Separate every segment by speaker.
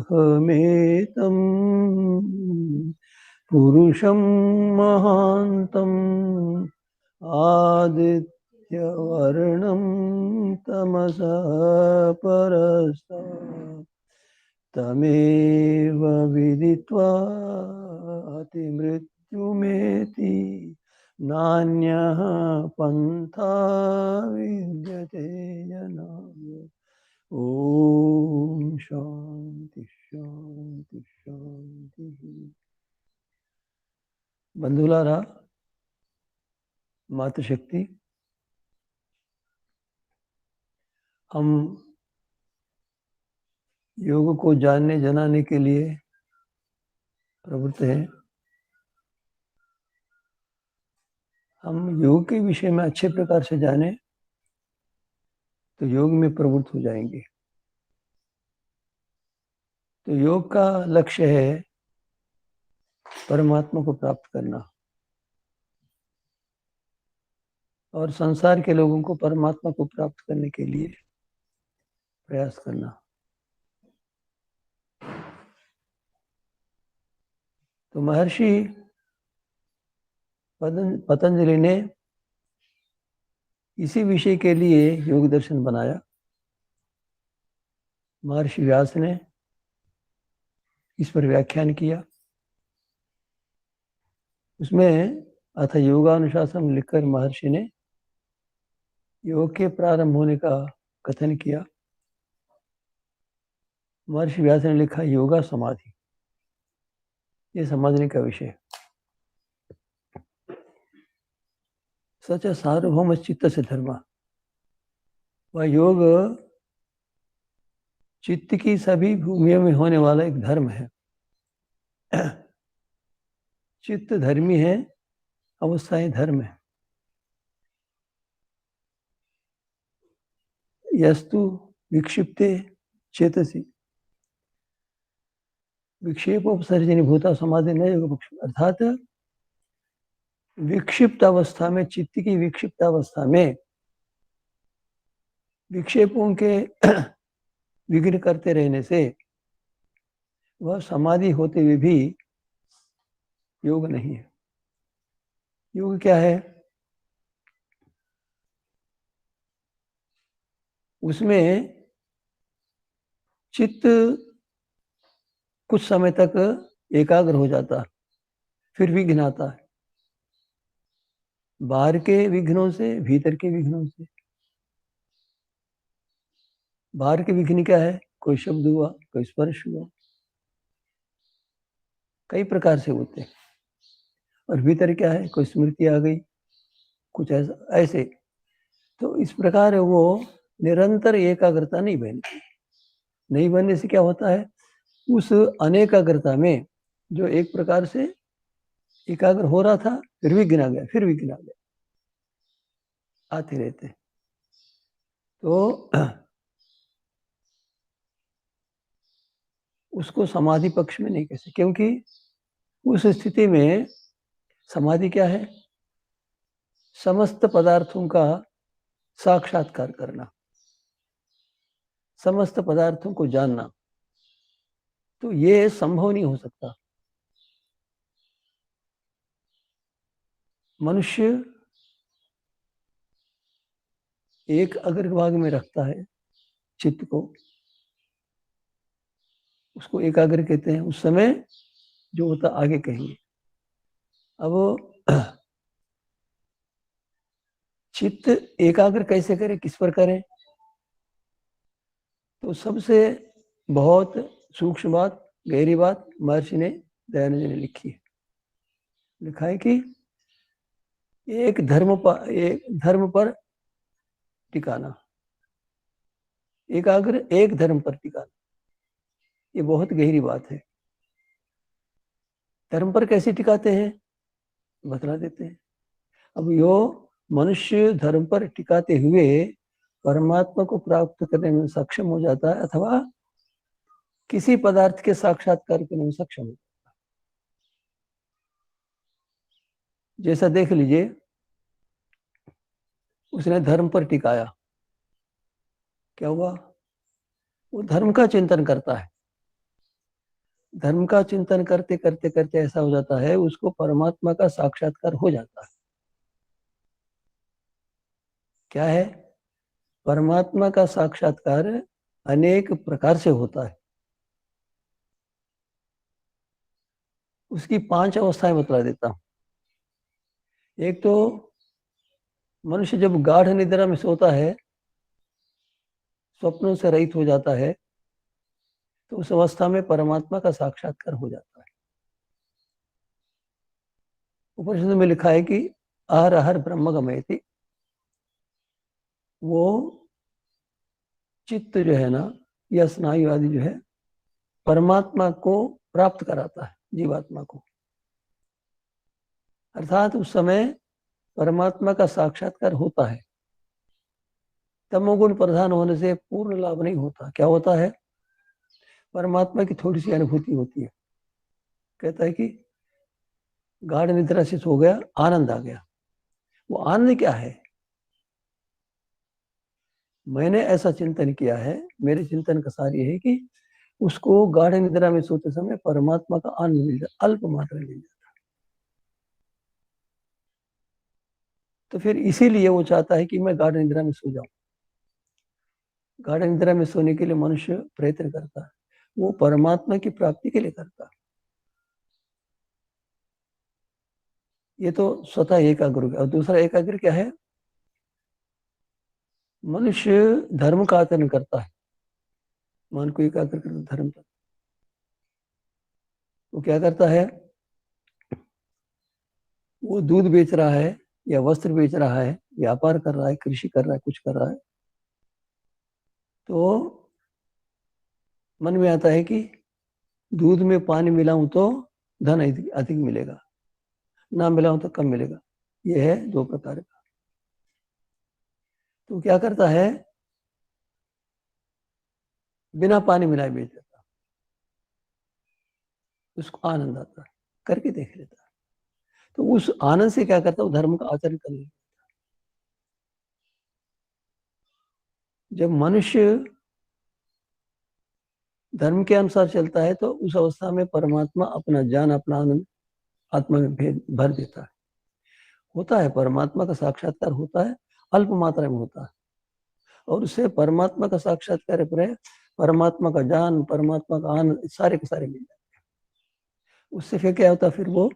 Speaker 1: वेदाहमेतं पुरुषं महान्तम् आदित्यवर्णं तमसः परस्तात् तमेव विदित्वा अतिमृत्युमेति नान्यः पन्था विद्यते जनाय। ओम शांति शांति शांति। बंधुलारा, मातृशक्ति, हम योग को जानने जनाने के लिए प्रवृत्त हैं। हम योग के विषय में अच्छे प्रकार से जाने तो योग में प्रवृत्त हो जाएंगे। तो योग का लक्ष्य है परमात्मा को प्राप्त करना और संसार के लोगों को परमात्मा को प्राप्त करने के लिए प्रयास करना। तो महर्षि पतंजलि ने इसी विषय के लिए योग दर्शन बनाया। महर्षि व्यास ने इस पर व्याख्यान किया। उसमें अथ योगानुशासन लिखकर महर्षि ने योग के प्रारंभ होने का कथन किया। महर्षि व्यास ने लिखा योगा समाधि, ये समझने का विषय। सच सार्वभौम चित्त से धर्म, वह योग चित्त की सभी भूमियों में होने वाला एक धर्म है। चित्त धर्मी है, अवस्थाएं धर्म है। यस्तु विक्षिप्ते चेतसी विक्षेपोपसर्जनी भूता समाधि न योग पक्ष, अर्थात विक्षिप्त अवस्था में, चित्त की विक्षिप्त अवस्था में विक्षेपों के विघ्न करते रहने से वह समाधि होते हुए भी योग नहीं है। योग क्या है? उसमें चित्त कुछ समय तक एकाग्र हो जाता है, फिर विघ्न आता है, बाहर के विघ्नों से, भीतर के विघ्नों से। बाहर के विघ्न क्या है? कोई शब्द हुआ, कोई स्पर्श हुआ, कई प्रकार से होते हैं। और भीतर क्या है? कोई स्मृति आ गई, कुछ ऐसा ऐसे। तो इस प्रकार वो निरंतर एकाग्रता नहीं बनती। नहीं बनने से क्या होता है? उस अनेकाग्रता में जो एक प्रकार से एकाग्र हो रहा था, फिर विघ्न आ गया, फिर विघ्न आ गया, आते रहते। तो उसको समाधि पक्ष में नहीं कह सकते, क्योंकि उस स्थिति में समाधि क्या है? समस्त पदार्थों का साक्षात्कार करना, समस्त पदार्थों को जानना। तो ये संभव नहीं हो सकता। मनुष्य एक अग्रभाग में रखता है चित्त को, उसको एकाग्र कहते हैं। उस समय जो होता आगे कहेंगे। अब चित्त एकाग्र कैसे करें, किस पर करें? तो सबसे बहुत सूक्ष्म बात, गहरी बात महर्षि ने, दयानंद जी ने लिखी है। लिखा है कि एक धर्म पर टिकाना, एकाग्र एक धर्म पर टिकाना। ये बहुत गहरी बात है। धर्म पर कैसे टिकाते हैं बतला देते हैं। अब यो मनुष्य धर्म पर टिकाते हुए परमात्मा को प्राप्त करने में सक्षम हो जाता है अथवा किसी पदार्थ के साक्षात्कार करने में सक्षम हो। जैसा देख लीजिए, उसने धर्म पर टिकाया, क्या हुआ? वो धर्म का चिंतन करता है। धर्म का चिंतन करते करते करते ऐसा हो जाता है उसको परमात्मा का साक्षात्कार हो जाता है। क्या है? परमात्मा का साक्षात्कार अनेक प्रकार से होता है। उसकी 5 अवस्थाएं बतला देता हूं। एक तो मनुष्य जब गाढ़ निद्रा में सोता है, स्वप्नों से रहित हो जाता है, तो उस अवस्था में परमात्मा का साक्षात्कार हो जाता है। उपनिषद में लिखा है कि आहर आहर ब्रह्म गमयति। वो चित्त जो है ना, या स्नायु आदि जो है, परमात्मा को प्राप्त कराता है जीवात्मा को। अर्थात उस समय परमात्मा का साक्षात्कार होता है। तमोगुण प्रधान होने से पूर्ण लाभ नहीं होता। क्या होता है? परमात्मा की थोड़ी सी अनुभूति होती है। कहता है कि गाढ़ निद्रा से सो गया, आनंद आ गया। वो आनंद क्या है? मैंने ऐसा चिंतन किया है, मेरे चिंतन का सार ये है कि उसको गाढ़ निद्रा में सोते समय परमात्मा का आनंद मिल जाता, अल्प मात्रा मिल जाता। तो फिर इसीलिए वो चाहता है कि मैं गाढ़ निद्रा में सो जाऊं। गाढ़ निद्रा में सोने के लिए मनुष्य प्रयत्न करता है, वो परमात्मा की प्राप्ति के लिए करता है। ये तो स्वतः एकाग्र हो गया। और दूसरा एकाग्र क्या है? मनुष्य धर्म का आचरण करता है, मन को एकाग्र करता धर्म पर। वो क्या करता है? वो दूध बेच रहा है या वस्त्र बेच रहा है, व्यापार कर रहा है, कृषि कर रहा है, कुछ कर रहा है, तो मन में आता है कि दूध में पानी मिलाऊं तो धन अधिक मिलेगा, ना मिलाऊं तो कम मिलेगा। यह है 2 प्रकार का। तो क्या करता है? बिना पानी मिलाए बेच देता, उसको आनंद आता है, करके देख लेता है। तो उस आनंद से क्या करता है? धर्म का आचरण कर लेता। जब मनुष्य धर्म के अनुसार चलता है तो उस अवस्था में परमात्मा अपना ज्ञान, अपना आनंद आत्मा में भेद भर देता है। होता है, परमात्मा का साक्षात्कार होता है, अल्प मात्रा में होता है। और उससे परमात्मा का साक्षात्कार पर परमात्मा का ज्ञान, परमात्मा का आनंद सारे के सारे मिल जाते हैं। उससे फिर क्या होता? फिर वो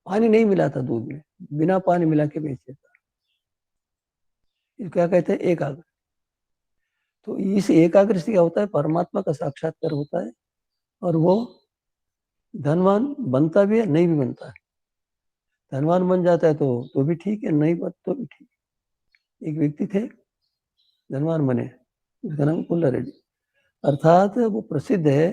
Speaker 1: पानी नहीं मिलाता दूध में, बिना पानी मिला के बेच देता। इसको क्या कहते हैं? एकाग्र। तो इस एकाग्र से क्या होता है? परमात्मा का साक्षात्कार होता है और वो धनवान बनता भी है, नहीं भी बनता है। धनवान बन जाता है तो भी ठीक है, नहीं बन तो भी ठीक है। एक व्यक्ति थे, धनवान बने, उसका नाम पुल्ला रेड्डी। अर्थात वो प्रसिद्ध है,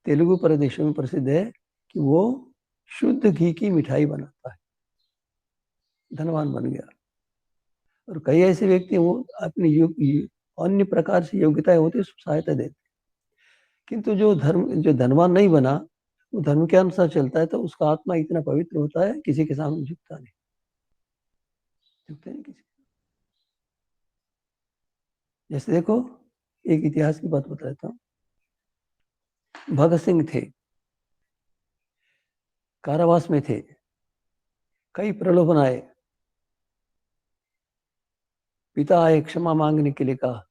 Speaker 1: तेलुगु प्रदेशों में प्रसिद्ध है कि वो शुद्ध घी की मिठाई बनाता है। धनवान बन गया। और कई ऐसे व्यक्ति वो अपनी अन्य प्रकार से योग्यताएं होती है, सहायता देते। किंतु जो धनवान नहीं बना, वो धर्म के अनुसार चलता है तो उसका आत्मा इतना पवित्र होता है, किसी के सामने झुकता नहीं, झुकता नहीं किसी। जैसे देखो, एक इतिहास की बात बताता हूँ। भगत सिंह थे, कारावास में थे, कई प्रलोभन आए, पिता आए क्षमा मांगने के लिए, कहा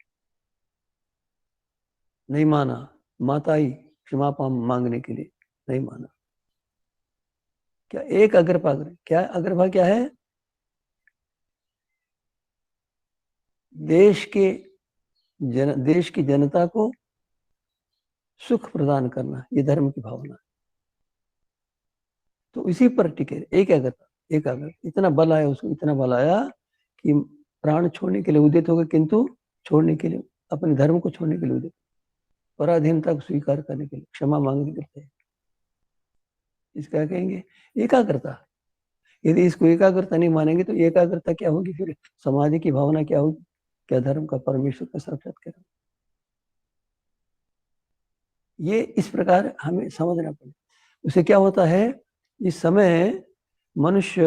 Speaker 1: नहीं माना। माता आई क्षमा मांगने के लिए, नहीं माना। क्या एक अग्रभाग? क्या अग्रभाग क्या है? देश की जनता को सुख प्रदान करना, ये धर्म की भावना है। तो इसी पर टिके। एकाग्र इतना बल आया उसको, इतना बल आया कि प्राण छोड़ने के लिए उदित हो गए, किंतु छोड़ने के लिए, अपने धर्म को छोड़ने के लिए उदित। पराधीनता को स्वीकार करने के लिए, क्षमा मांगने के लिए। इसका कहेंगे एकाग्रता। यदि इसको एकाग्रता नहीं मानेंगे तो एकाग्रता क्या होगी, फिर समाधि की भावना क्या होगी, क्या धर्म का, परमेश्वर का साक्षात्कार। ये इस प्रकार हमें समझना पड़ेगा। उसे क्या होता है, इस समय मनुष्य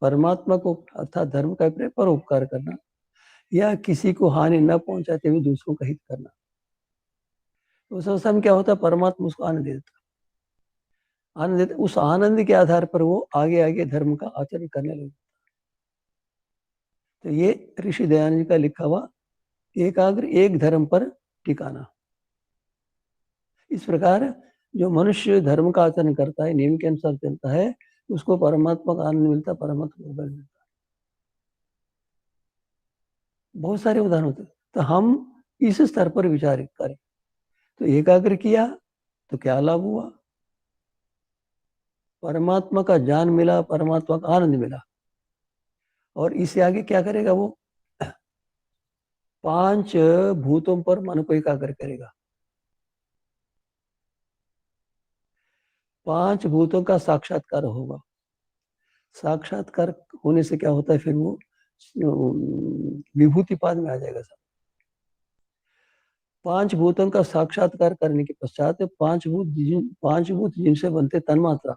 Speaker 1: परमात्मा को अर्थात धर्म का परोपकार करना या किसी को हानि न पहुंचाते हुए दूसरों का हित करना, उस अवस्था में क्या होता है, परमात्मा उसको आनंद देता, आनंद देता। उस आनंद के आधार पर वो आगे आगे धर्म का आचरण करने लगता। तो ये ऋषि दयानंद जी का लिखा हुआ एकाग्र एक धर्म पर टिकाना। इस प्रकार जो मनुष्य धर्म का आचरण करता है, नियम के अनुसार चलता है, उसको परमात्मा का आनंद मिलता है, परमात्मा को बल मिलता है। बहुत सारे उदाहरण होते हैं। तो हम इस स्तर पर विचार करें, तो एकाग्र किया तो क्या लाभ हुआ, परमात्मा का ज्ञान मिला, परमात्मा का आनंद मिला। और इससे आगे क्या करेगा वो, 5 भूतों पर मन को एकाग्र करेगा। 5 भूतों का साक्षात्कार होगा। साक्षात्कार होने से क्या होता है, फिर वो विभूति पाद में आ जाएगा सब। 5 भूतों का साक्षात्कार करने के पश्चात 5 भूत जिनसे बनते तन्मात्रा,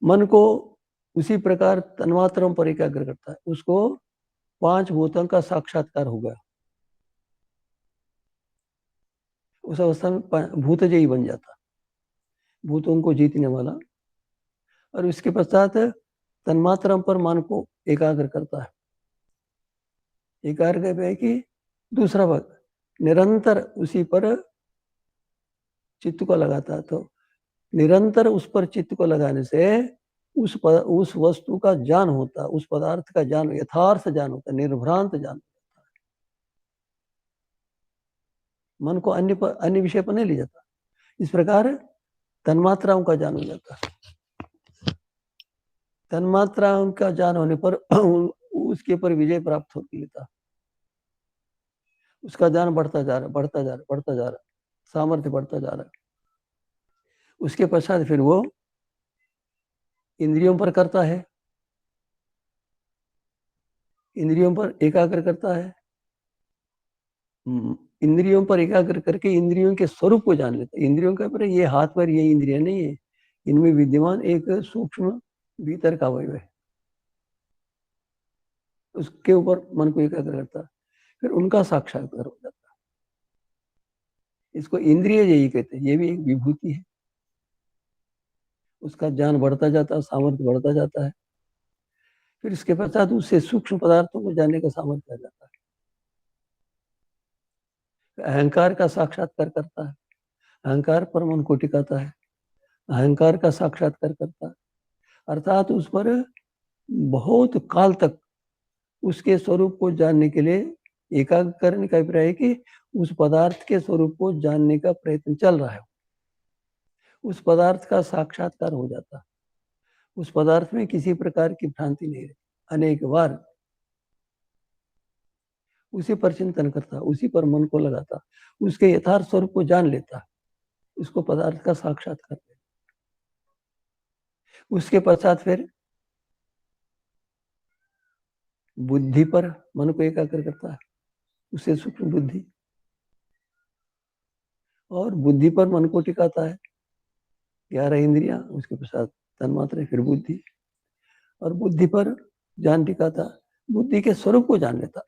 Speaker 1: मन को उसी प्रकार तन्मात्राओं पर एकाग्र करता है, उसको 5 भूतों का साक्षात्कार हो गया। उस अवस्था में भूतजयी बन जाता, भूतों को जीतने वाला। और उसके पश्चात तन्मात्राओं पर मन को एकाग्र करता है। एकाग्र है कि दूसरा भाग निरंतर उसी पर चित्त को लगाता है। तो निरंतर उस पर चित्त को लगाने से उस वस्तु का ज्ञान होता, उस पदार्थ का ज्ञान, यथार्थ ज्ञान होता, निर्भ्रांत ज्ञान होता है। मन को अन्य विषय पर नहीं ले जाता। इस प्रकार तन्मात्राओं का ज्ञान हो जाता है। तन्मात्राओं का ज्ञान होने पर उसके ऊपर विजय प्राप्त हो लेता, उसका ज्ञान बढ़ता जा रहा, बढ़ता जा रहा, बढ़ता जा रहा, सामर्थ्य बढ़ता जा रहा। उसके पश्चात फिर वो इंद्रियों पर करता है, इंद्रियों पर एकाग्र करता है। इंद्रियों पर एकाग्र करके इंद्रियों के स्वरूप को जान लेता है। इंद्रियों का पर ये हाथ पर ये इंद्रिया नहीं है, इनमें विद्यमान एक सूक्ष्म भीतर का अवयव है, उसके ऊपर मन को एकाग्र करता है, फिर उनका साक्षात्कार हो जाता है। इसको इंद्रिय यही कहते हैं। ये भी एक विभूति है। उसका ज्ञान बढ़ता जाता है, सामर्थ्य बढ़ता जाता है। फिर इसके पश्चात उससे सूक्ष्म पदार्थों को जानने का सामर्थ्य आ जाता है। अहंकार का साक्षात्कार करता है, अहंकार पर मन को टिकाता है, अहंकार का साक्षात्कार करता है, अर्थात उस पर बहुत काल तक उसके स्वरूप को जानने के लिए एकाग्र करने का अभिप्राय है कि उस पदार्थ के स्वरूप को जानने का प्रयत्न चल रहा है। उस पदार्थ का साक्षात्कार हो जाता, उस पदार्थ में किसी प्रकार की भ्रांति नहीं रहती। अनेक बार उसी पर चिंतन करता, उसी पर मन को लगाता, उसके यथार्थ स्वरूप को जान लेता, उसको पदार्थ का साक्षात्कार लेता। उसके पश्चात फिर बुद्धि पर मन को एकाग्र करता है, उससे सूक्ष्म बुद्धि, और बुद्धि पर मन को टिकाता है, 11 इंद्रियां, उसके पश्चात तन्मात्रा, फिर बुद्धि, और बुद्धि पर जान टिकाता, बुद्धि के स्वरूप को जान लेता,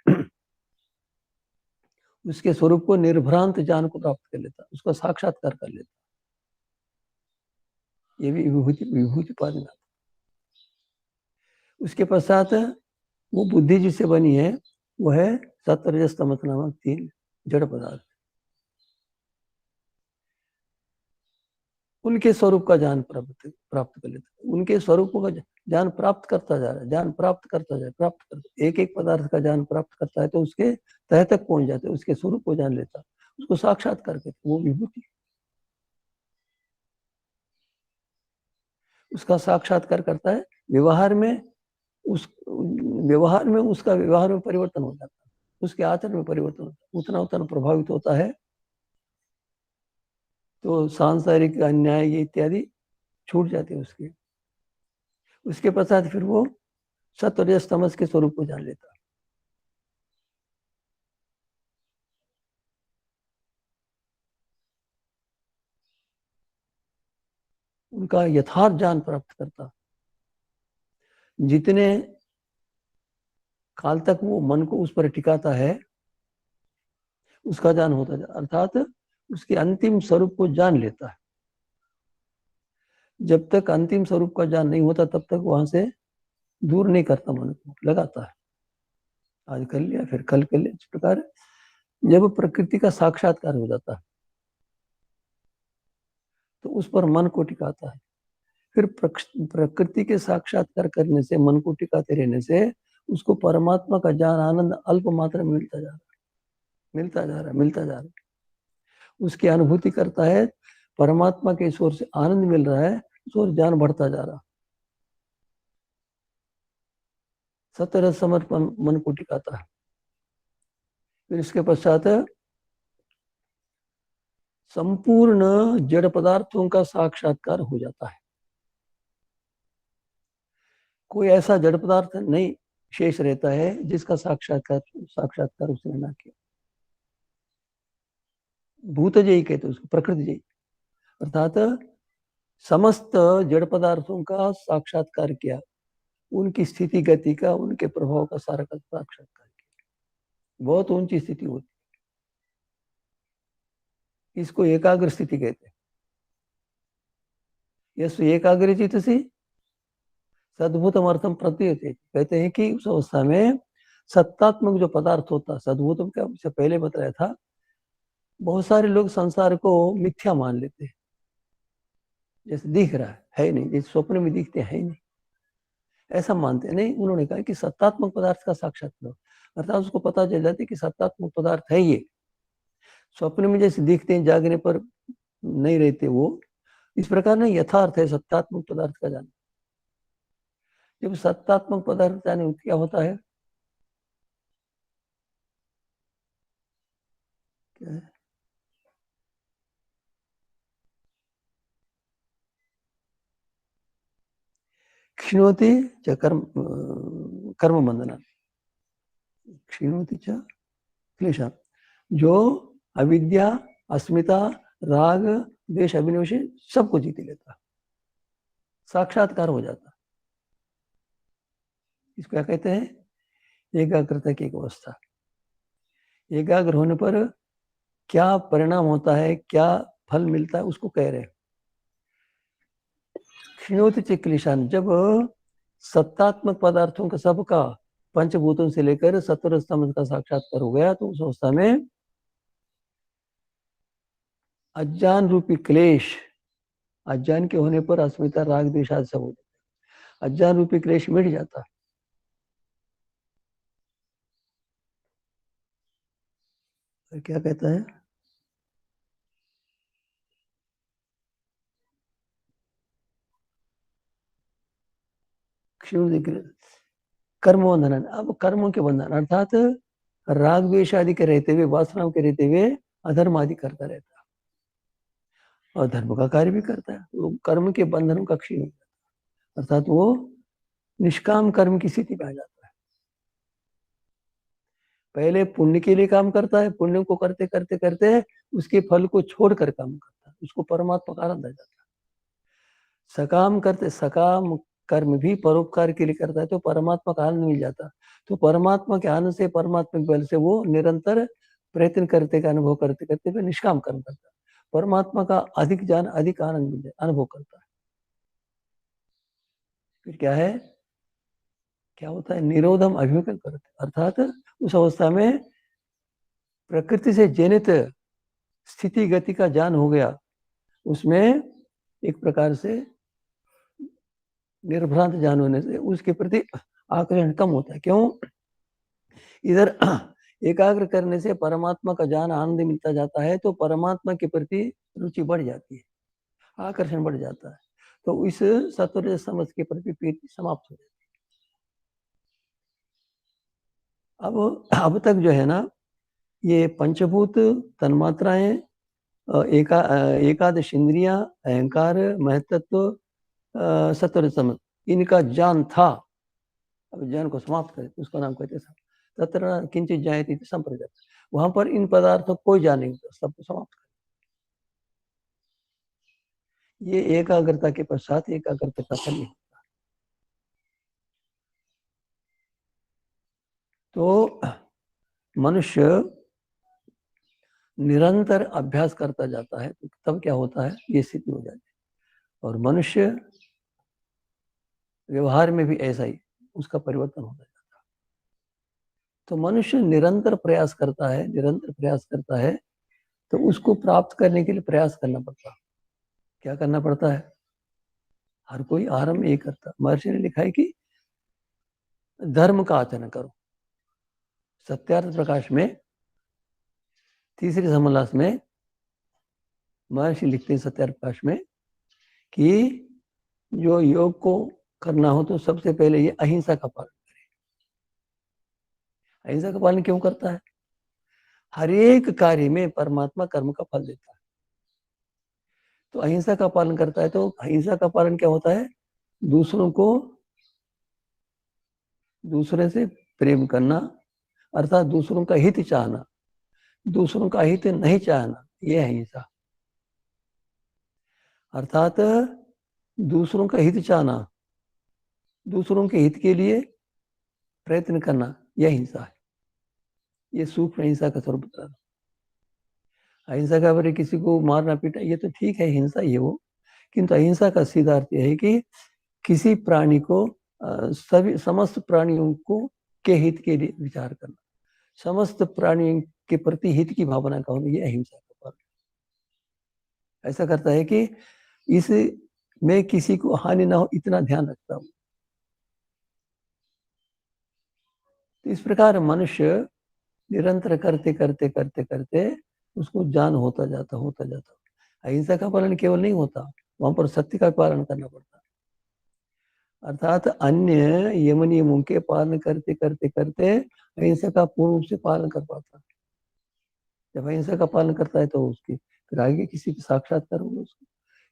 Speaker 1: उसके स्वरूप को निर्भ्रांत ज्ञान को प्राप्त कर लेता, उसका साक्षात्कार कर लेता। ये भी विभूति पाद में आता। उसके पश्चात वो बुद्धि जिससे बनी है वो है सत्व रजस तमस नामक 3 जड़ पदार्थ। उनके स्वरूप का ज्ञान प्राप्त कर लेता, उनके स्वरूपों का ज्ञान प्राप्त करता जा रहा है, ज्ञान प्राप्त करता जाए, प्राप्त करता, एक एक पदार्थ का ज्ञान प्राप्त करता है तो उसके तह तक पहुंच जाते, उसके स्वरूप को जान लेता, उसको साक्षात्कार करके वो विभूति। उसका साक्षात्कार करता है, व्यवहार में उसका व्यवहार में परिवर्तन हो जाता है, उसके आचरण में परिवर्तन होता है, उतना उतना प्रभावित होता है तो सांसारिक अन्याय ये इत्यादि छूट जाते हैं उसके। उसके पश्चात फिर वो सत्व रजस तमस के स्वरूप को जान लेता है। उनका यथार्थ ज्ञान प्राप्त करता। जितने काल तक वो मन को उस पर टिकाता है उसका ज्ञान होता है, अर्थात उसके अंतिम स्वरूप को जान लेता है। जब तक अंतिम स्वरूप का ज्ञान नहीं होता तब तक वहां से दूर नहीं करता, मन को लगाता है। आज कर लिया फिर कल कर लिया, इस प्रकार जब प्रकृति का साक्षात्कार हो जाता है तो उस पर मन को टिकाता है। फिर प्रकृति के साक्षात्कार करने से, मन को टिकाते रहने से उसको परमात्मा का ज्ञान आनंद अल्प मात्रा में मिलता जा रहा है, मिलता जा रहा है, मिलता जा रहा है। उसकी अनुभूति करता है, परमात्मा के ईश्वर से आनंद मिल रहा है, ईश्वर ज्ञान बढ़ता जा रहा। सत्य समर्पण मन को टिकाता है। फिर इसके पश्चात संपूर्ण जड़ पदार्थों का साक्षात्कार हो जाता है। कोई ऐसा जड़ पदार्थ नहीं शेष रहता है जिसका साक्षात्कार उसने ना किया। भूत जयी कहते उसको, प्रकृति जयी, अर्थात समस्त जड़ पदार्थों का साक्षात्कार किया, उनकी स्थिति गति का, उनके प्रभाव का सारा का साक्षात्कार किया। बहुत ऊंची स्थिति होती है, इसको एकाग्र स्थिति कहते हैं। यस एकाग्र चित्तसी सद्भूतम अर्थम प्रतीयते, कहते हैं कि उस अवस्था में सत्तात्मक जो पदार्थ होता है, सद्भूतम का से पहले बताया था, बहुत सारे लोग संसार को मिथ्या मान लेते हैं, जैसे दिख रहा है नहीं, जैसे स्वप्न में दिखते हैं नहीं, ऐसा मानते नहीं। उन्होंने कहा कि सत्तात्मक पदार्थ का साक्षात्कार, अर्थात उसको पता चल जाता है कि सत्तात्मक पदार्थ है ये। स्वप्न में जैसे दिखते हैं, जागने पर नहीं रहते वो, इस प्रकार नहीं, यथार्थ है सत्तात्मक पदार्थ का जाना। जब सत्तात्मक पदार्थ जाने क्या होता है, क्या है? क्षिणोति च कर्म बंधना, क्षिणोति च क्लेशा, जो अविद्या, अस्मिता, राग, द्वेष, अभिनिवेश सबको जीत लेता, साक्षात्कार हो जाता। इसको क्या कहते हैं? एकाग्रता की एक अवस्था। एकाग्र होने पर क्या परिणाम होता है, क्या फल मिलता है, उसको कह रहे हैं क्षिणोति च क्लेशान। जब सत्तात्मक पदार्थों का सबका, पंचभूतों से लेकर सत्वर स्तंभ का साक्षात्कार हो गया, तो उस अवस्था में अज्ञान रूपी क्लेश, अज्ञान के होने पर अस्मिता, राग, द्वेष आदि सब हो जाता है, अज्ञान रूपी क्लेश मिट जाता है। क्या कहता है? कर्म बंधन, अब कर्मों के बंधन, अर्थात राग द्वेष आदि के रहते हुए, वासनाओं के रहते हुए अधर्म आदि करता रहता है, और धर्म का कार्य भी करता है, वो कर्म के बंधनों का क्षीण, अर्थात वो निष्काम कर्म की स्थिति में आ जाता है। पहले पुण्य के लिए काम करता है, पुण्य को करते करते करते उसके फल को छोड़कर काम करता है, उसको परमात्मा का आनंद आ जाता है। सकाम करते, सकाम कर्म भी परोपकार के लिए करता है तो परमात्मा का आनंद मिल जाता। तो परमात्मा के आनंद से, परमात्मा के बल से वो निरंतर प्रयत्न करते का अनुभव करते करते फिर निष्काम कर्म करता है, परमात्मा का अधिक ज्ञान, अधिक आनंद मिल जाए, अनुभव करता है। फिर क्या है, क्या होता है? निरोधम अभिमुखम करते, अर्थात उस अवस्था में प्रकृति से जनित स्थिति गति का ज्ञान हो गया, उसमें एक प्रकार से निर्भ्रांत ज्ञान होने से उसके प्रति आकर्षण कम होता है। क्यों? इधर एकाग्र करने से परमात्मा का ज्ञान, आनंद मिलता जाता है, तो परमात्मा के प्रति रुचि बढ़ जाती है, आकर्षण बढ़ जाता है, तो इस सत्व समझ के प्रति प्रीति समाप्त हो जाती है। अब तक जो है ना, ये पंचभूत तन्मात्राएं एकादश इंद्रियां, अहंकार, महतत्व, सत्वर सम, इनका ज्ञान था। अब ज्ञान को समाप्त करे उसका नाम कहते हैं तत्र किंचित जायते इति संप्रज्ञात। वहां पर इन पदार्थों को कोई जान नहीं होता, सबको समाप्त कर। ये एकाग्रता के पश्चात एकाग्रता का फल नहीं होता। तो मनुष्य निरंतर अभ्यास करता जाता है, तो तब क्या होता है, ये स्थिति हो जाती है। और मनुष्य व्यवहार में भी ऐसा ही उसका परिवर्तन होता जाता है। तो मनुष्य निरंतर प्रयास करता है, निरंतर प्रयास करता है, तो उसको प्राप्त करने के लिए प्रयास करना पड़ता है। क्या करना पड़ता है? हर कोई आरंभ ये करता। महर्षि ने लिखा है कि धर्म का आचरण करो। सत्यार्थ प्रकाश में तीसरी समोल्लास में महर्षि लिखते हैं सत्यार्थ प्रकाश में कि जो योग को करना हो तो सबसे पहले ये अहिंसा का पालन करे। अहिंसा का पालन क्यों करता है? हर एक कार्य में परमात्मा कर्म का फल देता है, तो अहिंसा का पालन करता है। तो अहिंसा का पालन क्या होता है? दूसरों को दूसरे से प्रेम करना, अर्थात दूसरों का हित चाहना, दूसरों का हित नहीं चाहना, यह अहिंसा। अर्थात दूसरों का हित चाहना, दूसरों के हित के लिए प्रयत्न करना, यह हिंसा है। ये सूक्ष्म हिंसा का स्वरूप बता रहा। अहिंसा का बारे किसी को मारना पीटा ये तो ठीक है, हिंसा ही है वो, किंतु अहिंसा का सीधा अर्थ यह है कि किसी प्राणी को सभी समस्त प्राणियों को के हित के लिए विचार करना, समस्त प्राणियों के प्रति हित की भावना का होना, यह अहिंसा का पालन। ऐसा करता है कि इस में किसी को हानि ना हो, इतना ध्यान रखता हूं। तो इस प्रकार मनुष्य निरंतर करते करते करते करते उसको ज्ञान होता जाता होता जाता। अहिंसा का पालन केवल नहीं होता, वहां पर सत्य का पालन करना पड़ता है। अर्थात अन्य यम नियमों के पालन करते करते करते अहिंसा का पूर्ण रूप से पालन कर पाता है। जब अहिंसा का पालन करता है तो उसकी फिर आगे किसी के साक्षात्कार होगा उसको।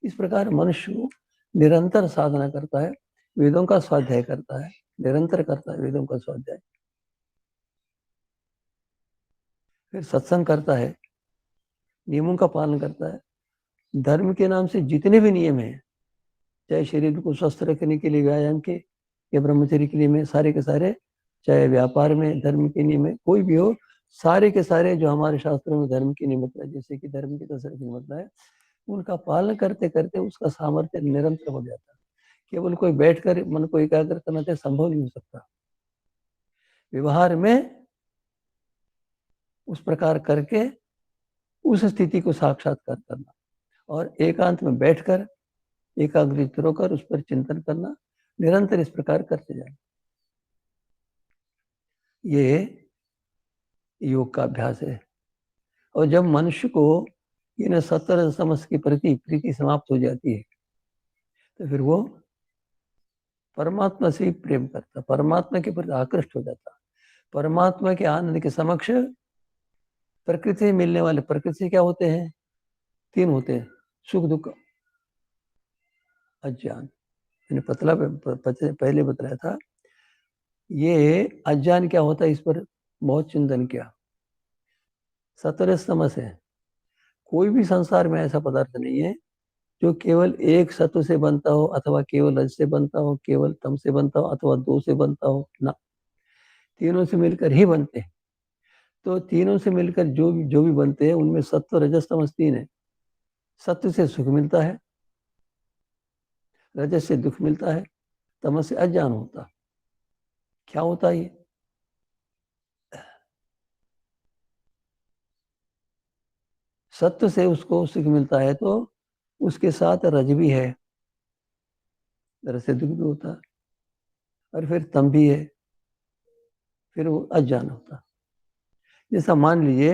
Speaker 1: इस प्रकार मनुष्य निरंतर साधना करता है, वेदों का स्वाध्याय करता है, निरंतर करता है वेदों का स्वाध्याय, फिर सत्संग करता है, नियमों का पालन करता है। धर्म के नाम से जितने भी नियम हैं, चाहे शरीर को स्वस्थ रखने के लिए व्यायाम के या ब्रह्मचर्य के लिए में, सारे के सारे, चाहे व्यापार में धर्म के नियम है, कोई भी हो, सारे के सारे जो हमारे शास्त्रों में धर्म की नियम है, जैसे कि धर्म की 10 नियम है, उनका पालन करते करते उसका सामर्थ्य निरंतर हो जाता है। केवल कोई बैठकर मन को एकाग्र करना चाहे संभव नहीं हो सकता। व्यवहार में उस प्रकार करके उस स्थिति को साक्षात्कार करना और एकांत में बैठकर एकाग्रित होकर उस पर चिंतन करना, निरंतर इस प्रकार करते जाए, ये योग का अभ्यास है। और जब मनुष्य को इन 70 समस्त के प्रति प्रीति समाप्त हो जाती है तो फिर वो परमात्मा से ही प्रेम करता, परमात्मा के प्रति आकृष्ट हो जाता। परमात्मा के आनंद के समक्ष प्रकृति से मिलने वाले, प्रकृति से क्या होते हैं? 3 होते हैं, सुख दुख अज्ञान। मैंने पहले बताया था। ये अज्ञान क्या होता है, इस पर बहुत चिंतन किया। 70 तमस है। कोई भी संसार में ऐसा पदार्थ नहीं है जो केवल एक सत्व से बनता हो, अथवा केवल रज से बनता हो, केवल तम से बनता हो, अथवा 2 से बनता हो ना, तीनों से मिलकर ही बनते हैं। तो तीनों से मिलकर जो भी बनते हैं उनमें सत्व रजस तमस 3 है। सत्व से सुख मिलता है, रजस से दुख मिलता है, तमस से अज्ञान होता है। क्या होता है ये? सत्व से उसको सुख मिलता है तो उसके साथ रज भी है, रज से दुख भी होता है, और फिर तम भी है, फिर वो अज्ञान होता है। जैसा मान लीजिए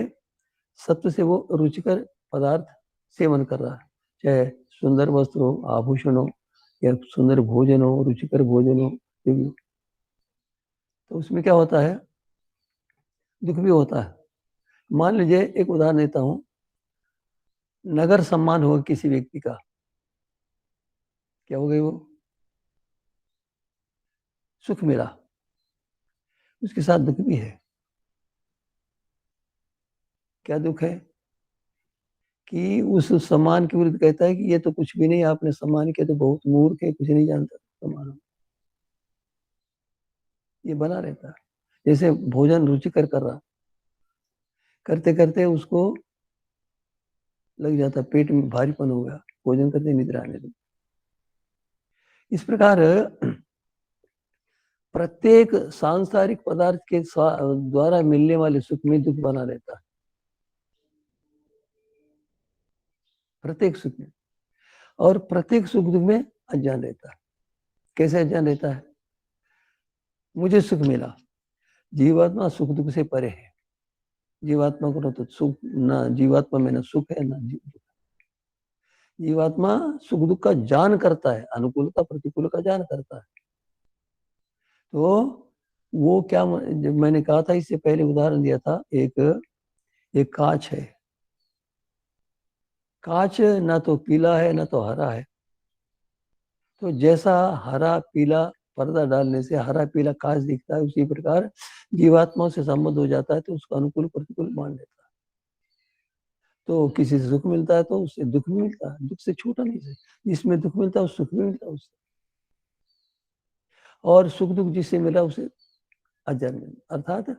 Speaker 1: सत्व से वो रुचिकर पदार्थ सेवन कर रहा है, चाहे सुंदर वस्त्र हो, आभूषण हो, या सुंदर भोजन हो, रुचिकर भोजन हो, तो उसमें क्या होता है? दुख भी होता है। मान लीजिए एक उदाहरण देता हूँ, नगर सम्मान होगा किसी व्यक्ति का, क्या हो गई वो? सुख मिला, उसके साथ दुख भी है। क्या दुख है? कि उस सम्मान के विरुद्ध कहता है कि ये तो कुछ भी नहीं, आपने सम्मान किया तो बहुत मूर्ख है, कुछ नहीं जानता सम्मान। ये बना रहता है। जैसे भोजन रुचिकर कर रहा, करते करते उसको लग जाता, पेट में भारीपन हो गया, भोजन करते निद्रा आने लगी। इस प्रकार प्रत्येक सांसारिक पदार्थ के द्वारा मिलने वाले सुख में दुख बना रहता है, प्रत्येक सुख में। और प्रत्येक सुख दुख में अज्ञान रहता है। कैसे अज्ञान रहता है? मुझे सुख मिला, जीवात्मा सुख दुख से परे है। जीवात्मा को तो सुख ना, जीवात्मा में ना सुख है ना दुख। जीवात्मा सुख दुख का ज्ञान करता है, अनुकूल का प्रतिकूल का ज्ञान करता है। तो वो क्या, जब मैंने कहा था, इससे पहले उदाहरण दिया था, एक कांच है। कांच ना तो पीला है ना तो हरा है। तो जैसा हरा पीला पर्दा डालने से हरा पीला कांच दिखता है, उसी प्रकार जीवात्माओं से संबंध हो जाता है तो उसको अनुकूल प्रतिकूल मान लेता है। तो किसी से सुख मिलता है तो उससे दुख भी मिलता है, दुख से छूटा नहीं से। जिसमें दुख मिलता है उस सुख भी मिलता है उससे, और सुख दुख जिससे मिला उसे अज्ञान में, अर्थात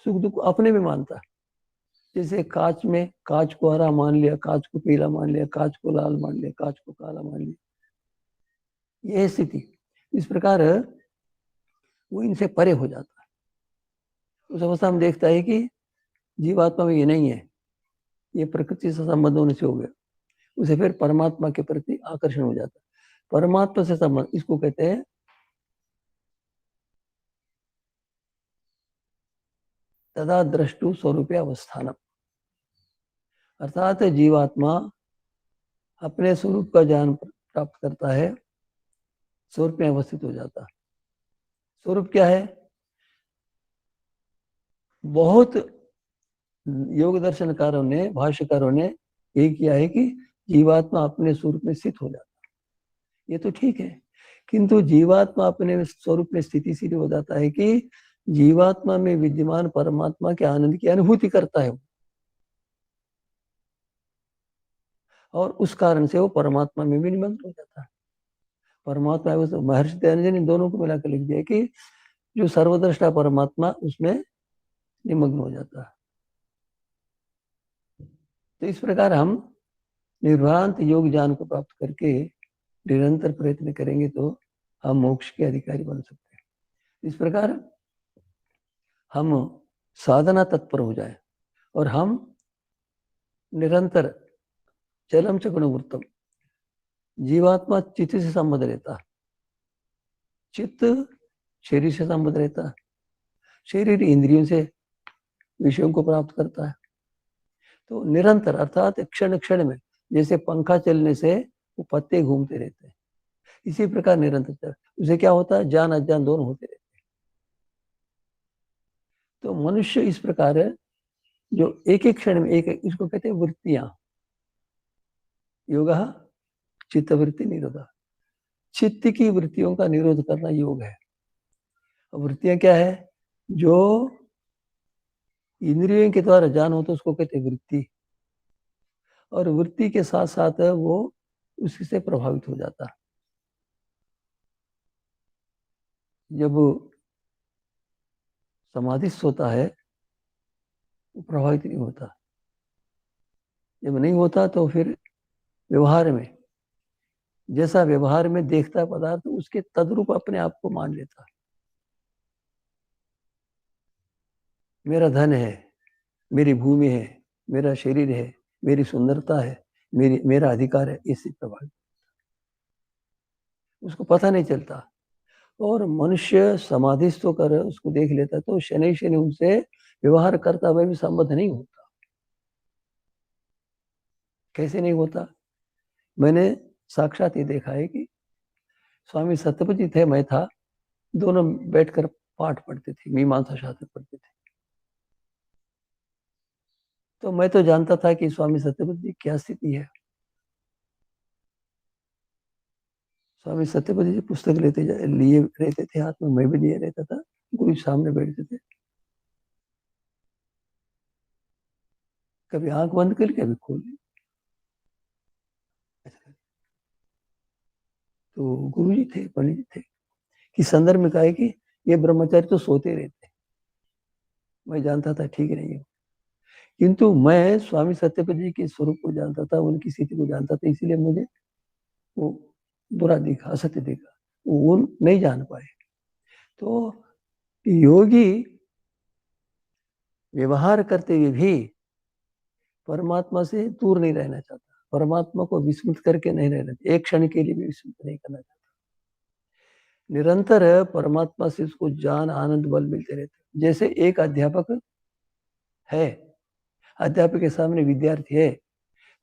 Speaker 1: सुख दुख अपने में मानता है। जैसे कांच में, कांच को हरा मान लिया, कांच को पीला मान लिया, कांच को लाल मान लिया, कांच को काला मान लिया, यह स्थिति। इस प्रकार वो इनसे परे हो जाता है। उस अवस्था में देखता है कि जीवात्मा में ये नहीं है, ये प्रकृति से संबंध होने से हो गया। उसे फिर परमात्मा के प्रति आकर्षण हो जाता है। परमात्मा से संबंध, इसको कहते हैं तदा द्रष्टु स्वरूपे अवस्थानम। अर्थात जीवात्मा अपने स्वरूप का ज्ञान प्राप्त करता है, स्वरूप में अवस्थित हो जाता है। स्वरूप क्या है? बहुत योग दर्शनकारों ने, भाष्यकारों ने ये किया है कि जीवात्मा अपने स्वरूप में स्थित हो जाता है। ये तो ठीक है, किंतु जीवात्मा अपने स्वरूप में स्थिति इसलिए हो जाता है कि जीवात्मा में विद्यमान परमात्मा के आनंद की अनुभूति करता है, और उस कारण से वो परमात्मा में भी निमग्न हो जाता है। परमात्मा, महर्षि दयानंद ने दोनों को मिलाकर लिख दिया कि जो सर्वद्रष्टा परमात्मा उसमें निमग्न हो जाता है। तो इस प्रकार हम निर्भ्रांत योग ज्ञान को प्राप्त करके निरंतर प्रयत्न करेंगे तो हम मोक्ष के अधिकारी बन सकते हैं। इस प्रकार हम साधना तत्पर हो जाए और हम निरंतर चलम च गुणवृत्तम, जीवात्मा चित्त से संबंध रहता है, चित्त शरीर से संबंध रहता है, शरीर इंद्रियों से विषयों को प्राप्त करता है। तो निरंतर अर्थात क्षण क्षण में, जैसे पंखा चलने से वो पत्ते घूमते रहते हैं, इसी प्रकार निरंतर उसे क्या होता है, ज्ञान अज्ञान दोनों होते रहते हैं। तो मनुष्य इस प्रकार है, जो एक एक क्षण में एक, इसको कहते हैं वृत्तियां। योग चित्त वृत्ति निरोध, चित्त की वृत्तियों का निरोध करना योग है। वृत्तियां क्या है? जो इंद्रियों के द्वारा ज्ञान होता है उसको कहते हैं वृत्ति, और वृत्ति के साथ साथ वो उससे प्रभावित हो जाता है। जब समाधिस्थ होता है वो प्रभावित नहीं होता, जब नहीं होता तो फिर व्यवहार में, जैसा व्यवहार में देखता है पदार्थ उसके तद्रूप अपने आप को मान लेता है। मेरा धन है, मेरी भूमि है, मेरा शरीर है, मेरी सुंदरता है, मेरा अधिकार है, इससे प्रभावित, उसको पता नहीं चलता। और मनुष्य समाधिस्थ होकर उसको देख लेता तो शनि शनि उनसे व्यवहार करता हुआ भी संबंध नहीं होता। कैसे नहीं होता? मैंने साक्षात ये देखा है कि स्वामी सत्यपति थे, मैं था, दोनों बैठकर पाठ पढ़ते थे, मीमांसा शास्त्र पढ़ते थे। तो मैं तो जानता था कि स्वामी सत्यपति क्या स्थिति है, स्वामी सत्यपति जी पुस्तक लिए रहते थे हाथ में, मैं भी लिए रहता था, गुरु सामने बैठते थे, कभी आंख बंद करके कभी खोल ली। तो गुरु जी थे, पंडित जी थे, कि संदर्भ में कहा है कि ये ब्रह्मचारी तो सोते रहते, मैं जानता था ठीक नहीं है, किंतु मैं स्वामी सत्यपति जी के स्वरूप को जानता था, उनकी स्थिति को जानता था, इसलिए मुझे वो बुरा दिखा, असत्य दिखा, वो नहीं जान पाए। तो योगी व्यवहार करते हुए भी परमात्मा से दूर नहीं रहना चाहता, परमात्मा को विस्मृत करके नहीं रहना, एक क्षण के लिए भी विस्मृत नहीं करना चाहता, निरंतर परमात्मा से उसको ज्ञान आनंद बल मिलते रहते। जैसे एक अध्यापक है, अध्यापक के सामने विद्यार्थी है,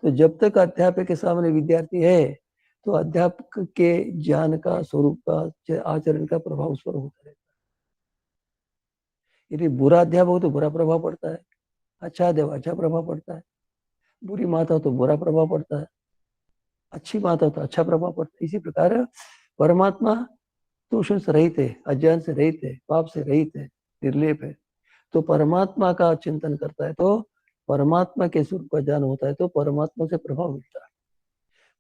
Speaker 1: तो जब तक अध्यापक के सामने विद्यार्थी है तो अध्यापक के ज्ञान का, स्वरूप का, आचरण का प्रभाव उस पर होता रहता है। यदि बुरा अध्यापक हो तो बुरा प्रभाव पड़ता है, अच्छा अध्यापक अच्छा प्रभाव पड़ता है, बुरी माता हो तो बुरा प्रभाव पड़ता है, अच्छी माता हो तो अच्छा प्रभाव पड़ता है। इसी प्रकार परमात्मा दोषों से रहित है, अज्ञान से रहित है, पाप से रहित है, निर्लेप है। तो परमात्मा का चिंतन करता है तो परमात्मा के स्वरूप का ज्ञान होता है, तो परमात्मा से प्रभाव मिलता है,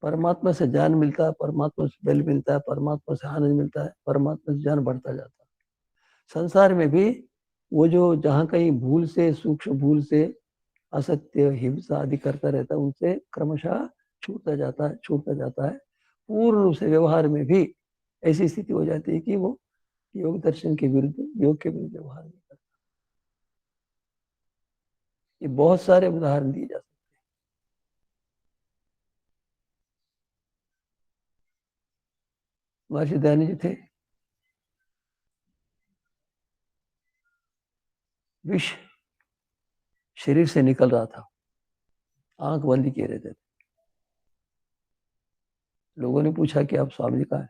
Speaker 1: परमात्मा से ज्ञान मिलता है, परमात्मा से बल मिलता है, परमात्मा से आनंद मिलता है, परमात्मा से ज्ञान बढ़ता जाता है। संसार में भी वो जो जहाँ कहीं भूल से, सूक्ष्म भूल से असत्य हिंसा आदि करता रहता है, उनसे क्रमशः छूटता जाता है। पूर्ण रूप से व्यवहार में भी ऐसी स्थिति हो जाती है कि वो योग दर्शन के विरुद्ध, योग के विरुद्ध व्यवहार नहीं करता। ये बहुत सारे उदाहरण दिए जा सकते हैं। महर्षि दयानंद जी थे, विष शरीर से निकल रहा था, आंख बंद किए रहते थे। लोगों ने पूछा कि आप स्वामी जी का है,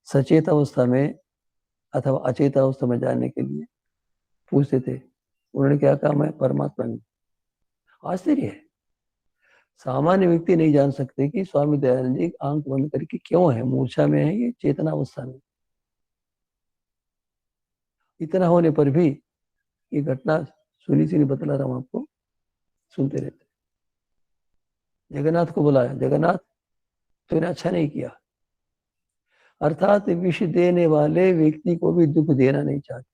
Speaker 1: सचेत अवस्था में अथवा अचेत अवस्था में जाने के लिए पूछते थे। उन्होंने क्या कहा, मैं परमात्मा नहीं। आश्चर्य है, सामान्य व्यक्ति नहीं जान सकते कि स्वामी दयानंद जी आंख बंद करके क्यों है, मूर्छा में है, ये चेतना अवस्था में। इतना होने पर भी ये घटना सुनी सुनी बतला रहा हूं आपको, सुनते रहते। जगन्नाथ को बुलाया, जगन्नाथ तूने अच्छा नहीं किया। अर्थात विष देने वाले व्यक्ति को भी दुख देना नहीं चाहते,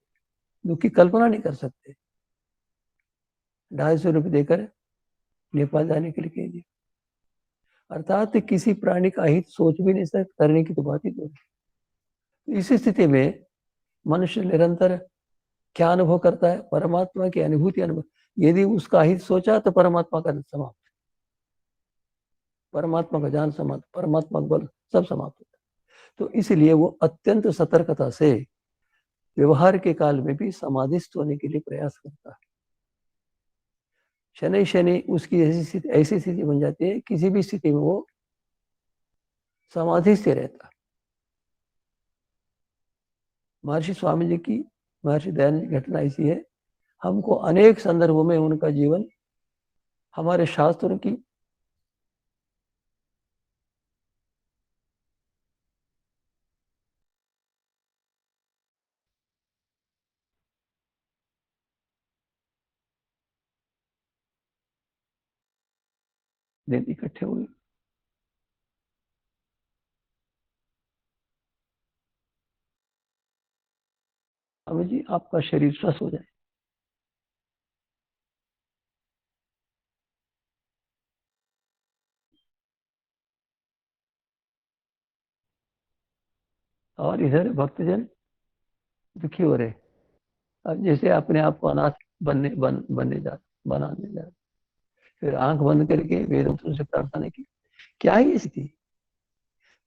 Speaker 1: दुख की कल्पना नहीं कर सकते। 250 रुपये देकर नेपाल जाने के लिए कह दिया। अर्थात किसी प्राणी का हित सोच भी नहीं सकते, करने की तो बात ही तो। इस स्थिति में मनुष्य निरंतर क्या अनुभव करता है, परमात्मा की अनुभूति अनुभव। यदि उसका हित सोचा तो परमात्मा का समाप्त, परमात्मा का ज्ञान समाप्त, परमात्मा का बल सब समाप्त होता है। तो इसलिए वो अत्यंत सतर्कता से व्यवहार के काल में भी समाधिस्थ होने के लिए प्रयास करता है। शनि शनि उसकी ऐसी स्थिति बन जाती है, किसी भी स्थिति में वो समाधि से रहता। महर्षि स्वामी जी की, महर्षि दयानंद की घटना ऐसी है, हमको अनेक संदर्भों में उनका जीवन हमारे शास्त्रों की दिन इकट्ठे हुए। स्वामी जी आपका शरीर स्वस्थ हो जाए। और इधर भक्तजन दुखी हो रहे, अब जैसे अपने आप को अनाथ बनने जा, बनाने जा, फिर आंख बंद करके वेदों से प्रार्थना की। क्या है ये स्थिति,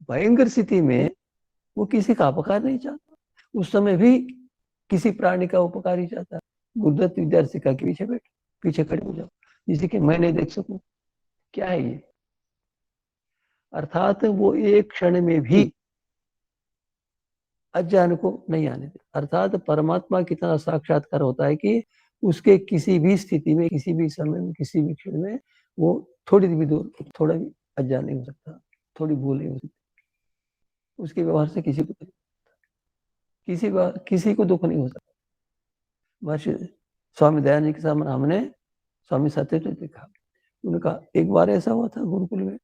Speaker 1: भयंकर स्थिति में वो किसी का अपकार नहीं चाहता, उस समय भी किसी प्राणी का उपकार ही चाहता है। गुरुदत्त विद्यार्थी का पीछे बैठ, पीछे खड़े हो जाओ, जिसे कि मैं नहीं देख सकूं। क्या है ये, अर्थात वो एक क्षण में भी अज्ञान को नहीं आने दे। अर्थात परमात्मा कितना साक्षात्कार होता है कि उसके किसी भी स्थिति में, किसी भी समय में, किसी भी क्षण में वो थोड़ी भी दूर, थोड़ा भी अज्ञान नहीं हो सकता, थोड़ी भूल नहीं हो सकती। उसके व्यवहार से किसी को दुख नहीं हो सकता। महर्षि स्वामी दयानंद के सामने हमने स्वामी सत्यदेव देखा। उनका एक बार ऐसा हुआ था गुरुकुल में,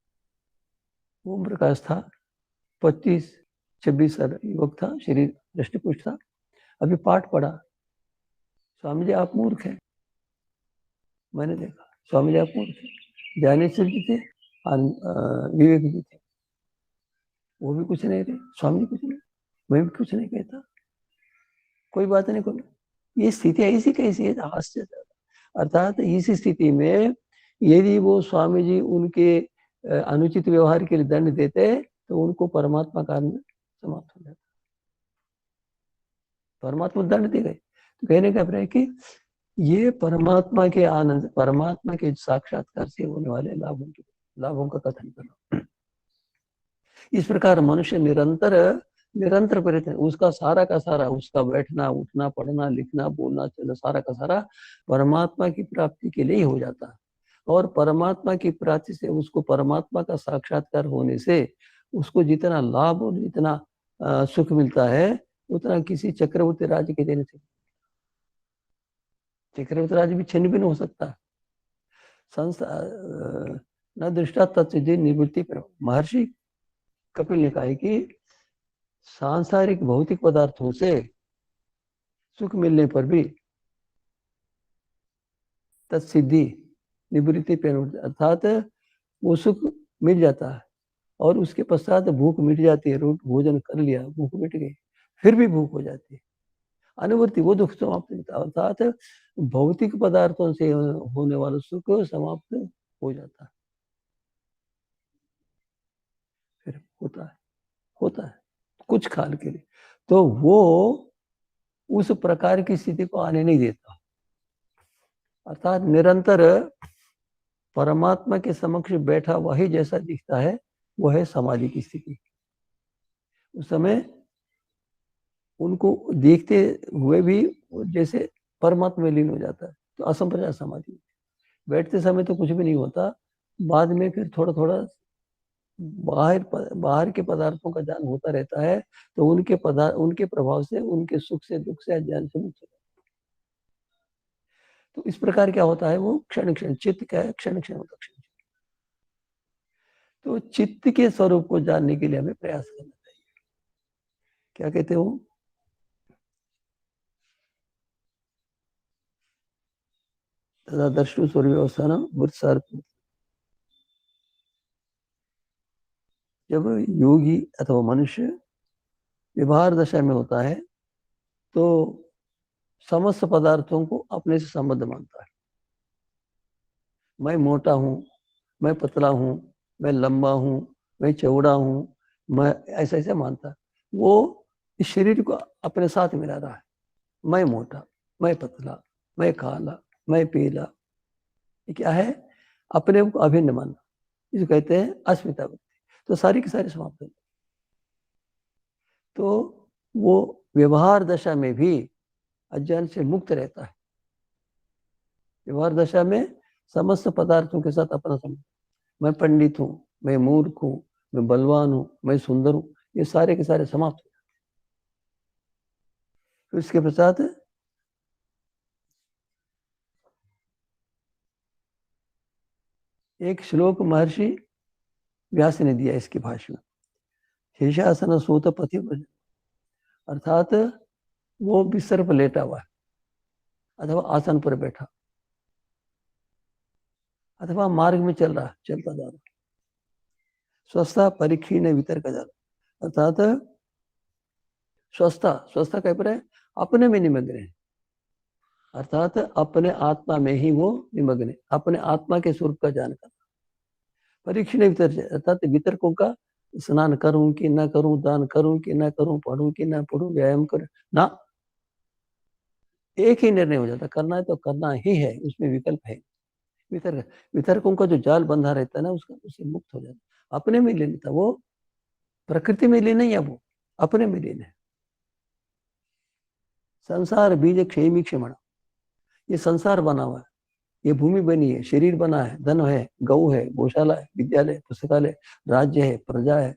Speaker 1: ओम प्रकाश था, 25-26 साल युवक था, शरीर दृष्टिपुष्ट था, अभी पाठ पढ़ा। स्वामी जी आप मूर्ख हैं। मैंने देखा स्वामी जी आप मूर्ख हैं। ज्ञानेश्वर जी थे, विवेक जी थे, वो भी कुछ नहीं थे, स्वामी जी कुछ नहीं, मैं भी कुछ नहीं कहता, कोई बात नहीं कोई। ये स्थिति ऐसी कैसी है, हास्य। अर्थात इस स्थिति में यदि वो स्वामी जी उनके अनुचित व्यवहार के लिए दंड देते तो उनको परमात्मा का समाप्त हो जाता। परमात्मा दंड दे गए तो कहने का अभिप्राय कि ये परमात्मा के आनंद, परमात्मा के साक्षात्कार से होने वाले लाभों का कथन करो। इस प्रकार मनुष्य निरंतर प्रयत्न, उसका सारा का सारा, उसका बैठना उठना पढ़ना लिखना बोलना चलना सारा का सारा परमात्मा की प्राप्ति के लिए ही हो जाता है। और परमात्मा की प्राप्ति से उसको परमात्मा का साक्षात्कार होने से उसको जितना लाभ और जितना सुख मिलता है उतना किसी चक्रवर्ती राज्य के देने से। चक्रवर्ती राज्य भी छिन्न भिन्न हो सकता है। न दृष्टा तत्व निवृत्ति पर। महर्षि कपिल ने कहा है कि सांसारिक भौतिक पदार्थों से सुख मिलने पर भी तत्सिद्धि निवृत्ति पर, अर्थात वो सुख मिल जाता है और उसके पश्चात भूख मिट जाती है। भोजन कर लिया, भूख मिट गई, फिर भी भूख हो जाती है, अनुवृत्ति, वो दुख समाप्त होता है। अर्थात भौतिक पदार्थों से होने वाला सुख समाप्त हो जाता है, फिर होता है कुछ काल के लिए, तो वो उस प्रकार की स्थिति को आने नहीं देता। अर्थात निरंतर परमात्मा के समक्ष बैठा वही जैसा दिखता है वो है समाधि की स्थिति। उस समय उनको देखते हुए भी जैसे परमात्मा में लीन हो जाता है, तो असंप्रदाय समाधि। बैठते समय तो कुछ भी नहीं होता, बाद में फिर थोड़ा थोड़ा बाहर के पदार्थों का ज्ञान होता रहता है, तो उनके प्रभाव से, उनके सुख से दुख से अज्ञान से मुक्त होता है। तो इस प्रकार क्या होता है, वो क्षण क्षण चित्त क्या है, क्षण क्षण होता क्षण। तो चित्त के स्वरूप को जानने के लिए हमें प्रयास करना चाहिए। क्या कहते हो, तथा दर्शु स्वरूपावस्थान वृत्सार। जब योगी अथवा मनुष्य व्यवहार दशा में होता है तो समस्त पदार्थों को अपने से संबद्ध मानता है। मैं मोटा हूं, मैं पतला हूं, मैं लंबा हूं, मैं चौड़ा हूं, मैं ऐसा ऐसा मानता है। वो इस शरीर को अपने साथ मिला रहा है। मैं मोटा, मैं पतला, मैं काला, मैं पीला, ये क्या है, अपने को अभिन्न मानना, इसको कहते हैं अस्मिता वृत्ति। तो सारी की सारी समाप्त हो। तो वो व्यवहार दशा में भी अज्ञान से मुक्त रहता है। व्यवहार दशा में समस्त पदार्थों के साथ अपना संबंध, मैं पंडित हूं, मैं मूर्ख हूं, मैं बलवान हूं, मैं सुंदर हूं, ये सारे के सारे समाप्त हो जाते। तो इसके पश्चात एक श्लोक महर्षि व्यास ने दिया इसके भाष्य में, शेषासन सूत पथि, अर्थात वो बिस्तर पर लेटा हुआ है अथवा आसन पर बैठा अथवा मार्ग में चलता जा रहा, स्वस्था परीक्षीण वितर्क जा रहा, अर्थात स्वस्था कह पर है अपने में निमग्न है, अर्थात अपने आत्मा में ही वो निमग्न है, अपने आत्मा के स्वरूप का जानकर। परीक्षण वितर्क, अर्थात वितर्कों का, स्नान करूं कि ना करूं, दान करूं कि ना करूं, पढ़ूं कि ना पढ़ूं, व्यायाम करूं ना, एक ही निर्णय हो जाता, करना है तो करना ही है, उसमें विकल्प है। वितर्कों का जो जाल बंधा रहता है ना, उसका उससे मुक्त हो जाता, अपने में लीन था वो, प्रकृति में लीन नहीं है, वो अपने में लीन है। संसार बीज क्षेमी क्षमण, ये संसार बना हुआ है, ये भूमि बनी है, शरीर बना है, धन है, गौ है, गौशाला है, विद्यालय, पुस्तकालय, राज्य है, प्रजा है,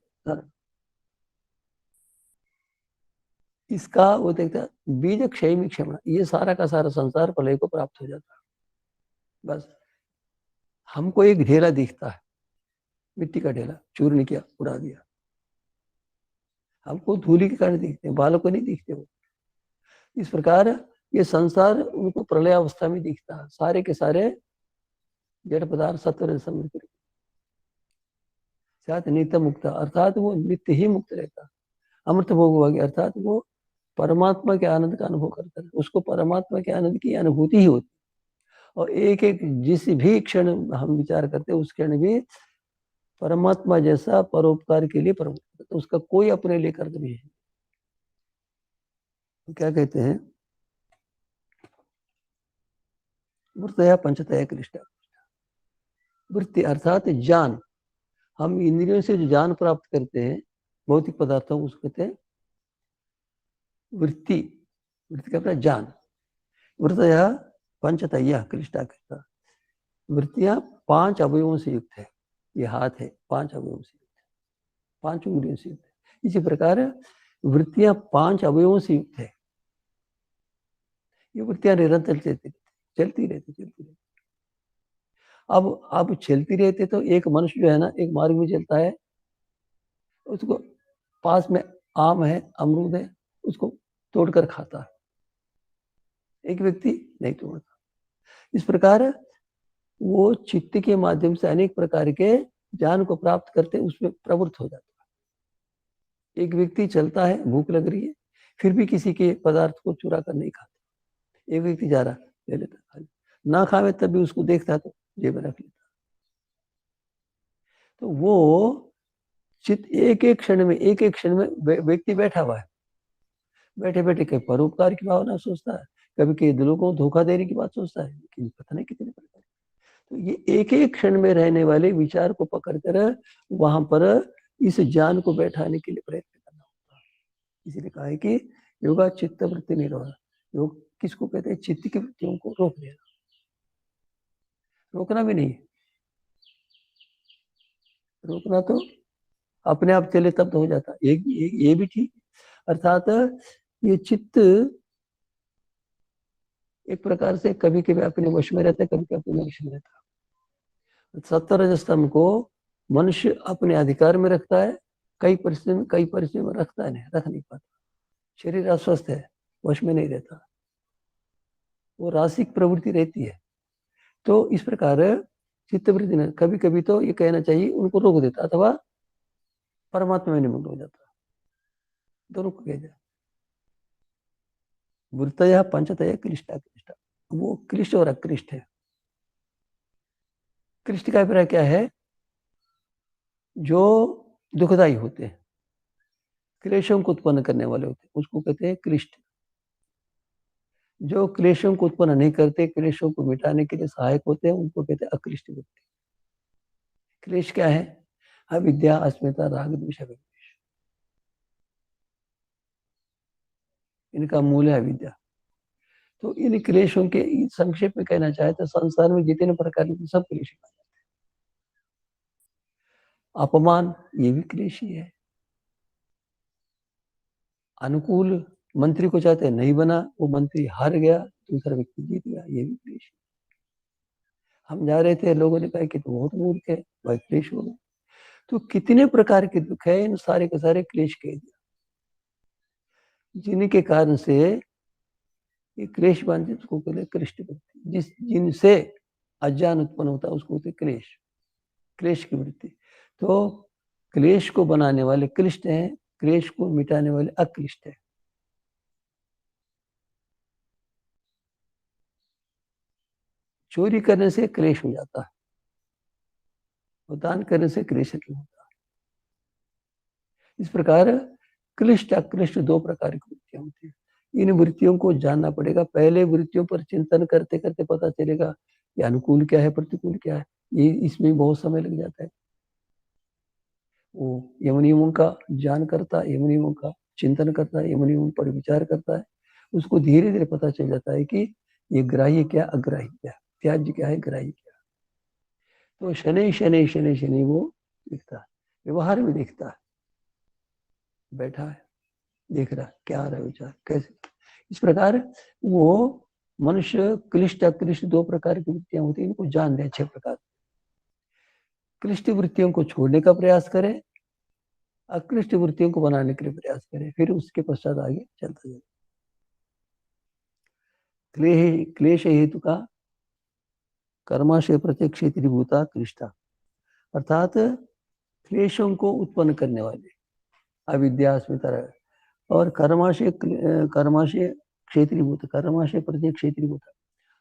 Speaker 1: इसका वो देखता है, बीज क्षय क्षमण, ये सारा का सारा संसार प्रलय को प्राप्त हो जाता है। बस हमको एक ढेला दिखता है, मिट्टी का ढेला, चूर्ण किया, उड़ा दिया। हमको धूलि के कारण दिखते हैं, बालों को नहीं दिखते वो। इस प्रकार ये संसार उनको प्रलय अवस्था में दिखता है, सारे के सारे जड़ पदार्थ सत्वर समृत नित्य मुक्त, अर्थात वो नित्य ही मुक्त रहता, अमृत भोग, अर्थात वो परमात्मा के आनंद का अनुभव करता है, उसको परमात्मा के आनंद की अनुभूति ही होती। और एक एक जिस भी क्षण हम विचार करते हैं उस क्षण भी परमात्मा जैसा परोपकार के लिए प्रवृत्त, तो उसका कोई अपने लिए कर्तव्य नहीं है। तो क्या कहते हैं, वृत्तया पंचतया क्लिष्टा, वृत्ति अर्थात ज्ञान, हम इंद्रियों से जो ज्ञान प्राप्त करते हैं भौतिक पदार्थों को, उसको कहते हैं वृत्ति। वृत्ति का अपना ज्ञान, वृत्तया पंचतया क्लिष्टा कहता, वृत्तियां 5 अवयवों से युक्त है। ये हाथ है, 5 अवयवों से युक्त है, 5 उंगलियों से युक्त है। इसी प्रकार वृत्तियां 5 अवयवों से युक्त है। ये वृत्तियां निरंतर चलती रहती। अब चलती रहती तो एक मनुष्य जो है ना, एक मार्ग में चलता है, उसको पास में आम है, अमरूद है, उसको तोड़कर खाता है। एक व्यक्ति नहीं तोड़ता। इस प्रकार वो चित्त के माध्यम से अनेक प्रकार के ज्ञान को प्राप्त करते, उसमें प्रवृत्त हो जाता है। एक व्यक्ति चलता है, भूख लग रही है, फिर भी किसी के पदार्थ को चुरा कर नहीं खाता। एक व्यक्ति जा रहा, ले लेता, खा लेता, ना खावे तब भी उसको देखता तो जेब में रख लेता। तो वो चित्त एक एक क्षण में व्यक्ति बैठा हुआ है, बैठे बैठे कहीं परोपकार की भावना सोचता है, कभी कई लोगों को धोखा देने की बात सोचता है, लेकिन पता नहीं कितने प्रकार। तो ये एक एक क्षण में रहने वाले विचार को पकड़कर वहां पर इस ज्ञान को बैठाने के लिए प्रयत्न करना होता है। इसलिए कहा है कि योगा चित्त वृत्ति निरोध, योग किसको कहते हैं, चित्त की वृत्तियों को रोक देना, रोकना भी नहीं, रोकना तो अपने आप चले तब तो हो जाता। ये भी ठीक, अर्थात ये चित्त एक प्रकार से कभी कभी अपने वश में रहता है, कभी कभी अपने वश में रहता है। सत्वर स्तंभ को मनुष्य अपने अधिकार में रखता है, कई परिस्थिति में रखता है, नहीं रख नहीं पाता। शरीर अस्वस्थ है, वश में नहीं रहता, वो रासिक प्रवृत्ति रहती है। तो इस प्रकार चित्तवृत्ति ने कभी कभी तो ये कहना चाहिए उनको रोक देता, अथवा परमात्मा में निमग्न हो जाता, दोनों को कह जाए। वृत्तया पंचतया क्लिष्टा, वो क्लिष्ट और अक्लिष्ट है। क्लिष्ट का अभिप्राय क्या है, जो दुखदायी होते हैं, क्लेशों को उत्पन्न करने वाले होते हैं, उसको कहते हैं क्लिष्ट। जो क्लेशों को उत्पन्न नहीं करते, क्लेशों को मिटाने के लिए सहायक होते हैं, उनको कहते हैं अक्लिष्ट वृत्ति। क्लेश क्या है, अविद्या, अस्मिता, राग, द्वेष, अभिनिवेश, इनका मूल है अविद्या। तो इन क्लेशों के संक्षेप में कहना चाहे तो संसार में जितने प्रकार के सब क्लेश हैं। अपमान ये भी क्लेश ही है, अनुकूल मंत्री को चाहते नहीं बना, वो मंत्री हार गया, दूसरा व्यक्ति जीत गया, ये भी क्लेश है। हम जा रहे थे, लोगों ने कहा कि तुम बहुत मूर्ख है, भाई क्लेश हो गया। तो कितने प्रकार के दुख है, इन सारे के सारे क्लेश कह दिया, जिनके कारण से ये क्लेश बांधते, उसको कहते क्लिष्ट वृत्ति। जिनसे अज्ञान उत्पन्न होता है उसको कहते क्लेश, क्लेश की वृत्ति। तो क्लेश को बनाने वाले क्लिष्ट हैं, क्लेश को मिटाने वाले अक्लिष्ट है। चोरी करने से क्लेश हो जाता है, और दान करने से क्लेश नहीं होता। इस प्रकार क्लिष्ट अक्लिष्ट 2 प्रकार की वृत्तियां होती है। इन वृत्तियों को जानना पड़ेगा। पहले वृत्तियों पर चिंतन करते करते पता चलेगा कि अनुकूल क्या है, प्रतिकूल क्या है। ये इसमें बहुत समय लग जाता है। वो यम नियमों का ज्ञान करता है, यम नियमों का चिंतन करता है, यम नियमों पर विचार करता है, उसको धीरे धीरे पता चल जाता है कि ये ग्राह्य क्या, अग्राह्य क्या, त्याज्य क्या है, ग्राह्य क्या। तो शनि शनि शनि शनि वो दिखता है, व्यवहार में दिखता है। बैठा है, देख रहा क्या आ रहा है विचार कैसे। इस प्रकार वो मनुष्य क्लिष्ट अक्लिष्ट दो प्रकार की वृत्तियां होती है, इनको जान दे अच्छे प्रकार। क्लिष्ट वृत्तियों को छोड़ने का प्रयास करे, अक्लिष्ट वृत्तियों को बनाने के लिए प्रयास करे, फिर उसके पश्चात आगे चलता जाए। क्लेश हेतु का कर्माशय प्रत्यक्ष त्रिभूता क्लिष्टा, अर्थात क्लेशों को उत्पन्न करने वाले अविद्या अस्मिता और कर्माशय क्षेत्रीभूत, कर्माशय प्रत्येक क्षेत्रीभूत,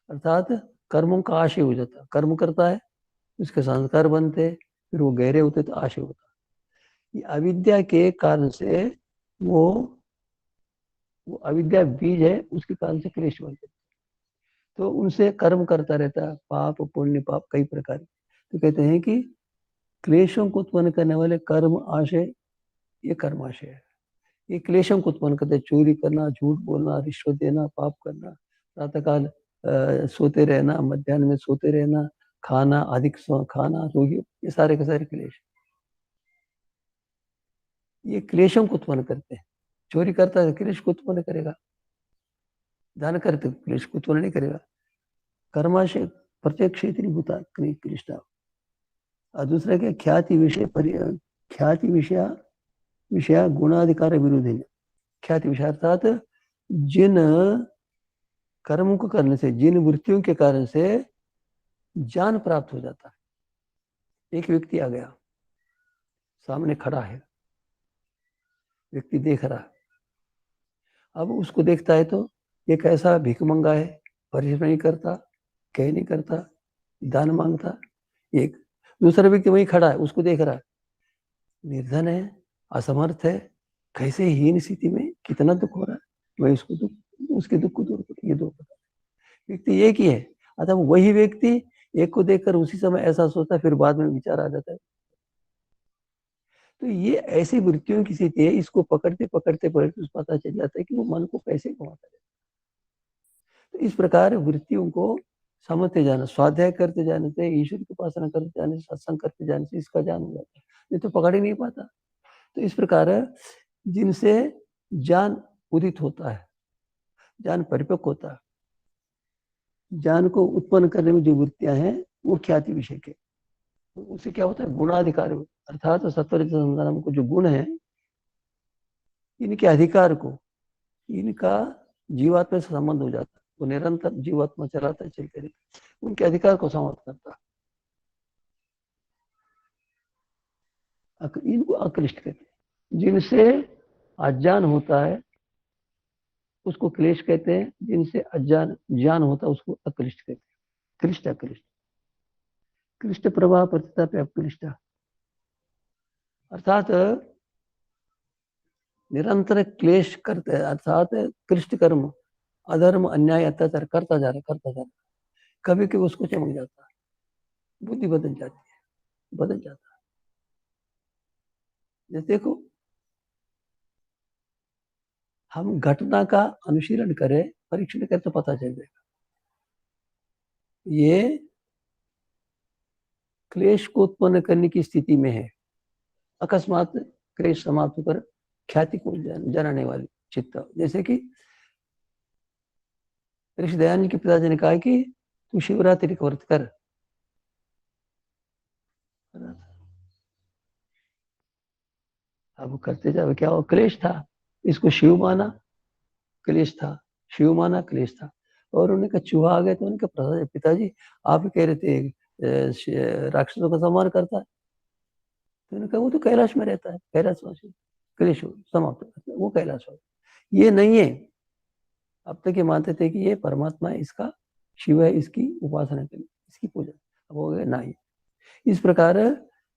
Speaker 1: अर्थात कर्मों का आशय हो जाता, कर्म करता है उसके संस्कार बनते, फिर वो गहरे होते तो आशय होता। ये अविद्या के कारण से वो अविद्या बीज है, उसके कारण से क्लेश बनते, तो उनसे कर्म करता रहता है, पाप पुण्य पाप कई प्रकार। तो कहते हैं कि क्लेशों को उत्पन्न करने वाले कर्म आशय, ये कर्माशय है। ये क्लेशों को उत्पन्न करते, चोरी करना, झूठ बोलना, रिश्वत देना, पाप करना, प्रातःकाल सोते रहना, मध्याह्न में सोते रहना, खाना अधिक खाना, रोगी, ये सारे के सारे क्लेश, ये क्लेशों को उत्पन्न करते हैं। चोरी करता है क्लेश को उत्पन्न करेगा, दान करते क्लेश को उत्पन्न नहीं करेगा। कर्माशय प्रत्येक क्षेत्र भूता कृष्णा। और दूसरा क्या, ख्याति विषय गुणाधिकार विरोधी। ख्याति विषय अर्थात जिन कर्मों को करने से, जिन वृत्तियों के कारण से ज्ञान प्राप्त हो जाता है। एक व्यक्ति आ गया, सामने खड़ा है, व्यक्ति देख रहा है, अब उसको देखता है तो ये कैसा भिखमंगा है, परिश्रम नहीं करता, कह नहीं करता, दान मांगता। एक दूसरा व्यक्ति वहीं खड़ा है, उसको देख रहा है, निर्धन है, असमर्थ है, कैसे हीन स्थिति में कितना दुख हो रहा है, मैं उसको दुख, उसके दुख को दूर करूं। ये दो व्यक्ति एक ही है, अतः वही व्यक्ति एक को देखकर उसी समय ऐसा सोचता है, फिर बाद में विचार आ जाता है। तो ये ऐसी वृत्तियों की स्थिति है, इसको पकड़ते पकड़ते पकड़ते पता चल जाता है कि वो मन को कैसे घुमाता है। तो इस प्रकार वृत्तियों को समझते जाना, स्वाध्याय करते जाने से, ईश्वर की उपासना करते जाने से, सत्संग करते जाने से इसका ज्ञान हो जाता है, नहीं तो पकड़ ही नहीं पाता। तो इस प्रकार जिनसे ज्ञान उदित होता है, ज्ञान परिपक्व होता है, ज्ञान को उत्पन्न करने में जो वृत्तियां हैं वो ख्याति विषय के, तो उससे क्या होता है, गुणाधिकार, अर्थात सत्वर को जो गुण है, इनके अधिकार को, इनका जीवात्मा से संबंध हो जाता है, वो निरंतर जीवात्मा चलाता चलते रहता, उनके अधिकार को समाप्त करता, इनको अक्लिष्ट कहते हैं। जिनसे अज्ञान होता है उसको क्लेश कहते हैं, जिनसे अज्ञान ज्ञान होता है उसको अक्लिष्ट कहते हैं। क्लिष्ट अक्लिष्ट, क्लिष्ट प्रवाह प्रतिता पे अक्लिष्ट, अर्थात निरंतर क्लेश करते हैं, अर्थात क्लिष्ट कर्म, अधर्म अन्याय अत्याचार करता जा रहा, कभी कभी उसको चमक जाता है, बुद्धि बदल जाती है, बदल जाता है। जैसे देखो, हम घटना का अनुशीलन करें, परीक्षण करें तो पता चल जाएगा, ये क्लेश को उत्पन्न करने की स्थिति में है। अकस्मात क्लेश समाप्त होकर ख्याति को जनाने वाली चित्त, जैसे कि ऋषि दयानंद के पिताजी ने कहा कि तू शिवरात्रि का व्रत कर, अब करते जाओ, क्या हो, क्लेश था, इसको शिव माना, क्लेश था, शिव माना, क्लेश था। और उन्होंने कहा चूहा आ गया, तो उनके पिताजी आप कह रहे थे राक्षसों का संहार करता है, तो उन्होंने कहा वो तो कैलाश में रहता है, कैलाशवासी, क्लेश समाप्त, वो कैलाशवासी, ये नहीं है। अब तक ये मानते थे कि ये परमात्मा है, इसका शिव है, इसकी उपासना करें, इसकी पूजा, अब हो गया नहीं। इस प्रकार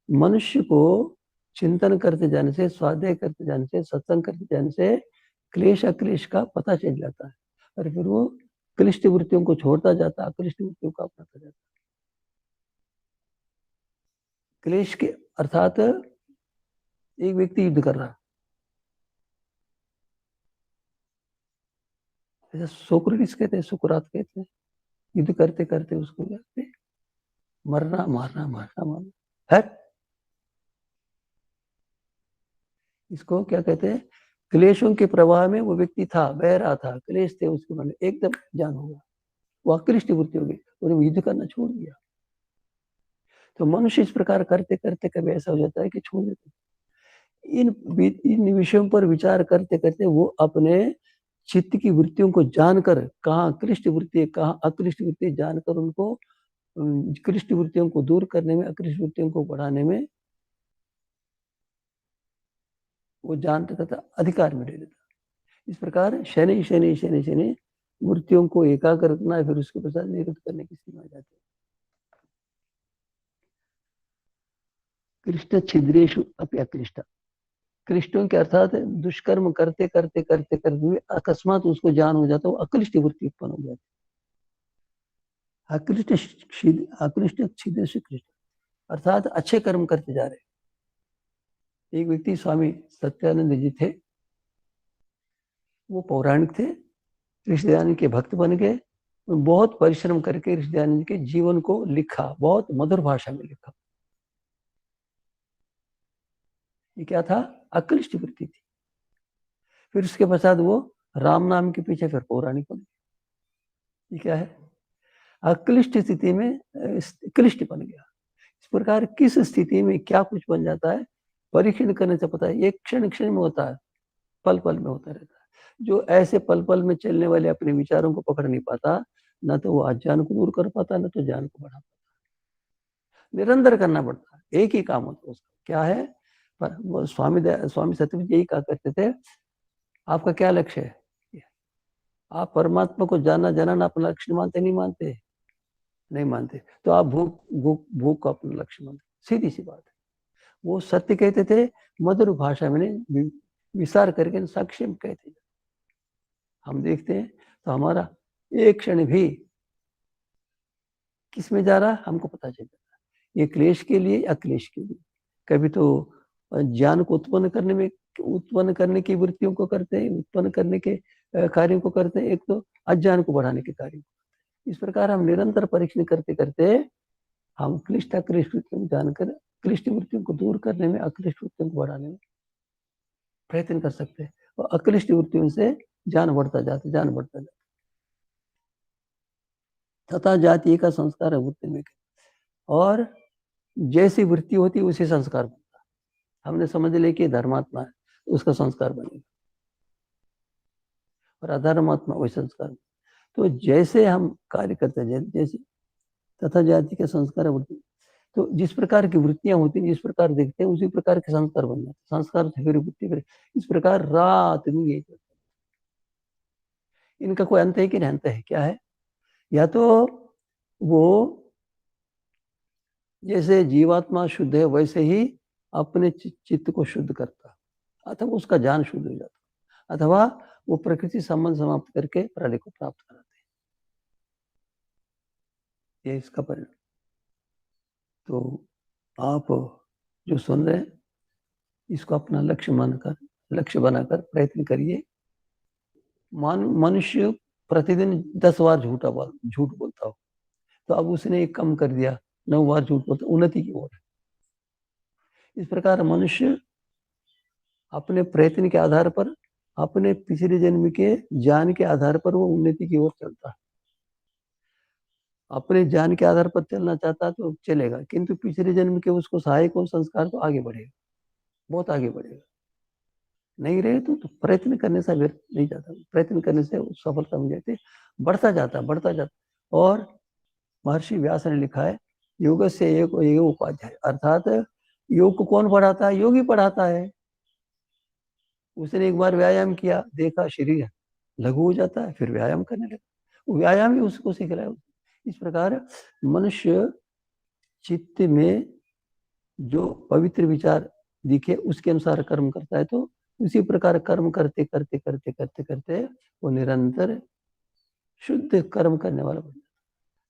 Speaker 1: मनुष्य को चिंतन करते जाने से, स्वाध्याय करते जाने से, सत्संग करते जाने से क्लेश अक्लेश का पता चल जाता है, और फिर वो क्लिष्ट वृत्तियों को छोड़ता जाता है, अक्लिष्ट वृत्तियों का अपनाता जाता है। क्लेश के अर्थात एक व्यक्ति युद्ध कर रहा है, ऐसा सोक्रेटिस कहते हैं, सुकरात कहते हैं, युद्ध करते करते उसको कहते मरना मारना मारना मारना है, इसको क्या कहते हैं, क्लेशों के प्रवाह में वो व्यक्ति था, बह रहा था, क्लेश थे उसके मन में, एकदम जान हो गया, वो अक्लिष्ट वृत्ति हो गई और वो युद्ध करना छोड़ दिया। तो मनुष्य इस प्रकार करते करते कभी ऐसा हो जाता है कि छोड़ देते। इन विषयों पर विचार करते करते वो अपने चित्त की वृत्तियों को जानकर, कहाँ क्लिष्ट वृत्ति है, कहाँ अक्लिष्ट वृत्ति, जानकर उनको क्लिष्ट वृत्तियों को दूर करने में, अक्लिष्ट वृत्तियों को बढ़ाने में वो जानता था, अधिकार में ले लेता। इस प्रकार शनि शनि शनि शनि वृत्तियों को एकाग्र करना है, फिर उसके पश्चात निरुद्ध करने की सीमा जाती है। कृष्ण छिद्रेशु अपि अक्लिष्ट, कृष्णों के अर्थात दुष्कर्म करते करते करते करते हुए अकस्मात उसको ज्ञान हो जाता है, वो अक्लिष्ट वृत्ति उत्पन्न हो जाती है। अक्लिष्ट छिद्र से कृष्ण अर्थात अच्छे कर्म करते जा रहे। एक व्यक्ति स्वामी सत्यानंद जी थे, वो पौराणिक थे, ऋषिदयानंद के भक्त बन गए, बहुत परिश्रम करके ऋषिदयानंद के जीवन को लिखा, बहुत मधुर भाषा में लिखा। ये क्या था? अक्लिष्ट वृत्ति थी। फिर उसके पश्चात वो राम नाम के पीछे फिर पौराणिक बन गए। ये क्या है? अक्लिष्ट स्थिति में क्लिष्ट बन गया। इस प्रकार किस स्थिति में क्या कुछ बन जाता है, परीक्षण करने से पता है। एक क्षण क्षण में होता है, पल पल में होता रहता है। जो ऐसे पल पल में चलने वाले अपने विचारों को पकड़ नहीं पाता, ना तो वो अज्ञान को दूर कर पाता, ना तो ज्ञान को बढ़ा पाता। निरंतर करना पड़ता है, एक ही काम होता है उसका। क्या है? पर स्वामी सत्यव्रत यही कहा करते थे, आपका क्या लक्ष्य है? आप परमात्मा को जानना जानना अपना लक्ष्य मानते नहीं मानते? नहीं मानते तो आप भूख भूख भूख को अपना लक्ष्य मानते। सीधी सी बात है। वो सत्य कहते थे, मधुर भाषा में विचार करके साक्ष्य में कहते थे। हम देखते हैं तो हमारा एक क्षण भी किस में जा रहा हमको पता चल जाता है। ये क्लेश के लिए या क्लेश के लिए। कभी तो ज्ञान को उत्पन्न करने की वृत्तियों को करते हैं, उत्पन्न करने के कार्यों को करते हैं, एक तो अज्ञान को बढ़ाने के कार्य। इस प्रकार हम निरंतर परीक्षण करते करते हम क्लिष्ट अक्लिष्ट वृत्तियों को जानकर क्लिष्ट वृत्तियों को दूर करने में, अक्लिष्ट वृत्तियों को बढ़ाने में प्रयत्न कर सकते हैं। और अक्लिष्ट वृत्तियों से ज्ञान बढ़ता जाता तथा जाति का संस्कार है वृत्ति में। और जैसी वृत्ति होती है उसी संस्कार बनता है। हमने समझ लिया कि धर्मात्मा है, उसका संस्कार बनेगा, और अधर्मात्मा वही संस्कार। तो जैसे हम कार्य करते हैं, जैसे तथा जाति के संस्कार वृत्ति, तो जिस प्रकार की वृत्तियां होती हैं, जिस प्रकार देखते हैं, उसी प्रकार के संस्कार बन जाते। संस्कार से फिर वृत्ति, फिर इस प्रकार रात दिन यही चलता है। इनका कोई अंत है कि नहीं? अंत है। क्या है? या तो वो जैसे जीवात्मा शुद्ध है वैसे ही अपने चित्त को शुद्ध करता, अथवा उसका ज्ञान शुद्ध हो जाता, अथवा वो प्रकृति संबंध समाप्त करके प्रलय को प्राप्त कराते हैं। ये इसका परिणाम। तो आप जो सुन रहे हैं, इसको अपना लक्ष्य मानकर, लक्ष्य बनाकर प्रयत्न करिए। मनुष्य प्रतिदिन 10 बार झूठ बोलता हो, तो अब उसने एक कम कर दिया, 9 बार झूठ बोलता, उन्नति की ओर है। इस प्रकार मनुष्य अपने प्रयत्न के आधार पर, अपने पिछले जन्म के ज्ञान के आधार पर वो उन्नति की ओर चलता है। अपने ज्ञान के आधार पर चलना चाहता तो चलेगा, किंतु पिछले जन्म के उसको सहायक और संस्कार तो आगे बढ़ेगा, बहुत आगे बढ़ेगा। नहीं रहे तो प्रयत्न करने से व्यर्थ नहीं जाता, प्रयत्न करने से सफलता मिल जाती, बढ़ता जाता। और महर्षि व्यास ने लिखा है, योग से एक उपाध्याय, अर्थात योग को कौन पढ़ाता है? योगी पढ़ाता है। उसने एक बार व्यायाम किया, देखा शरीर लघु हो जाता है, फिर व्यायाम करने लगा, वो व्यायाम ही उसको सिखलाया। इस प्रकार मनुष्य चित्त में जो पवित्र विचार दिखे उसके अनुसार कर्म करता है, तो उसी प्रकार कर्म करते करते करते करते करते वो निरंतर शुद्ध कर्म करने वाला बन जाता।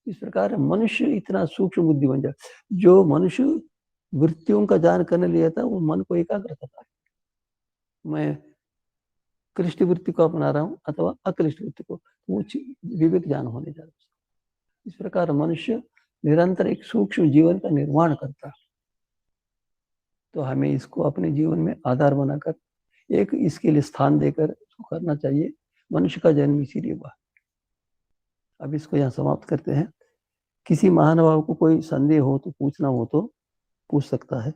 Speaker 1: इस प्रकार मनुष्य इतना सूक्ष्म बुद्धि बन जाता। जो मनुष्य वृत्तियों का ज्ञान करने लिया था, वो मन को एकाग्र करता है। मैं क्लिष्ट वृत्ति को अपना रहा हूँ अथवा अक्लिष्ट वृत्ति को, वो विवेक ज्ञान होने जा रहा है। इस प्रकार मनुष्य निरंतर एक सूक्ष्म जीवन का निर्माण करता है। तो हमें इसको अपने जीवन में आधार बनाकर एक इसके लिए स्थान देकर इसको करना चाहिए। मनुष्य का जन्म इसीलिए हुआ। अब इसको यहाँ समाप्त करते हैं। किसी महानुभाव को कोई संदेह हो तो पूछना हो तो पूछ सकता है।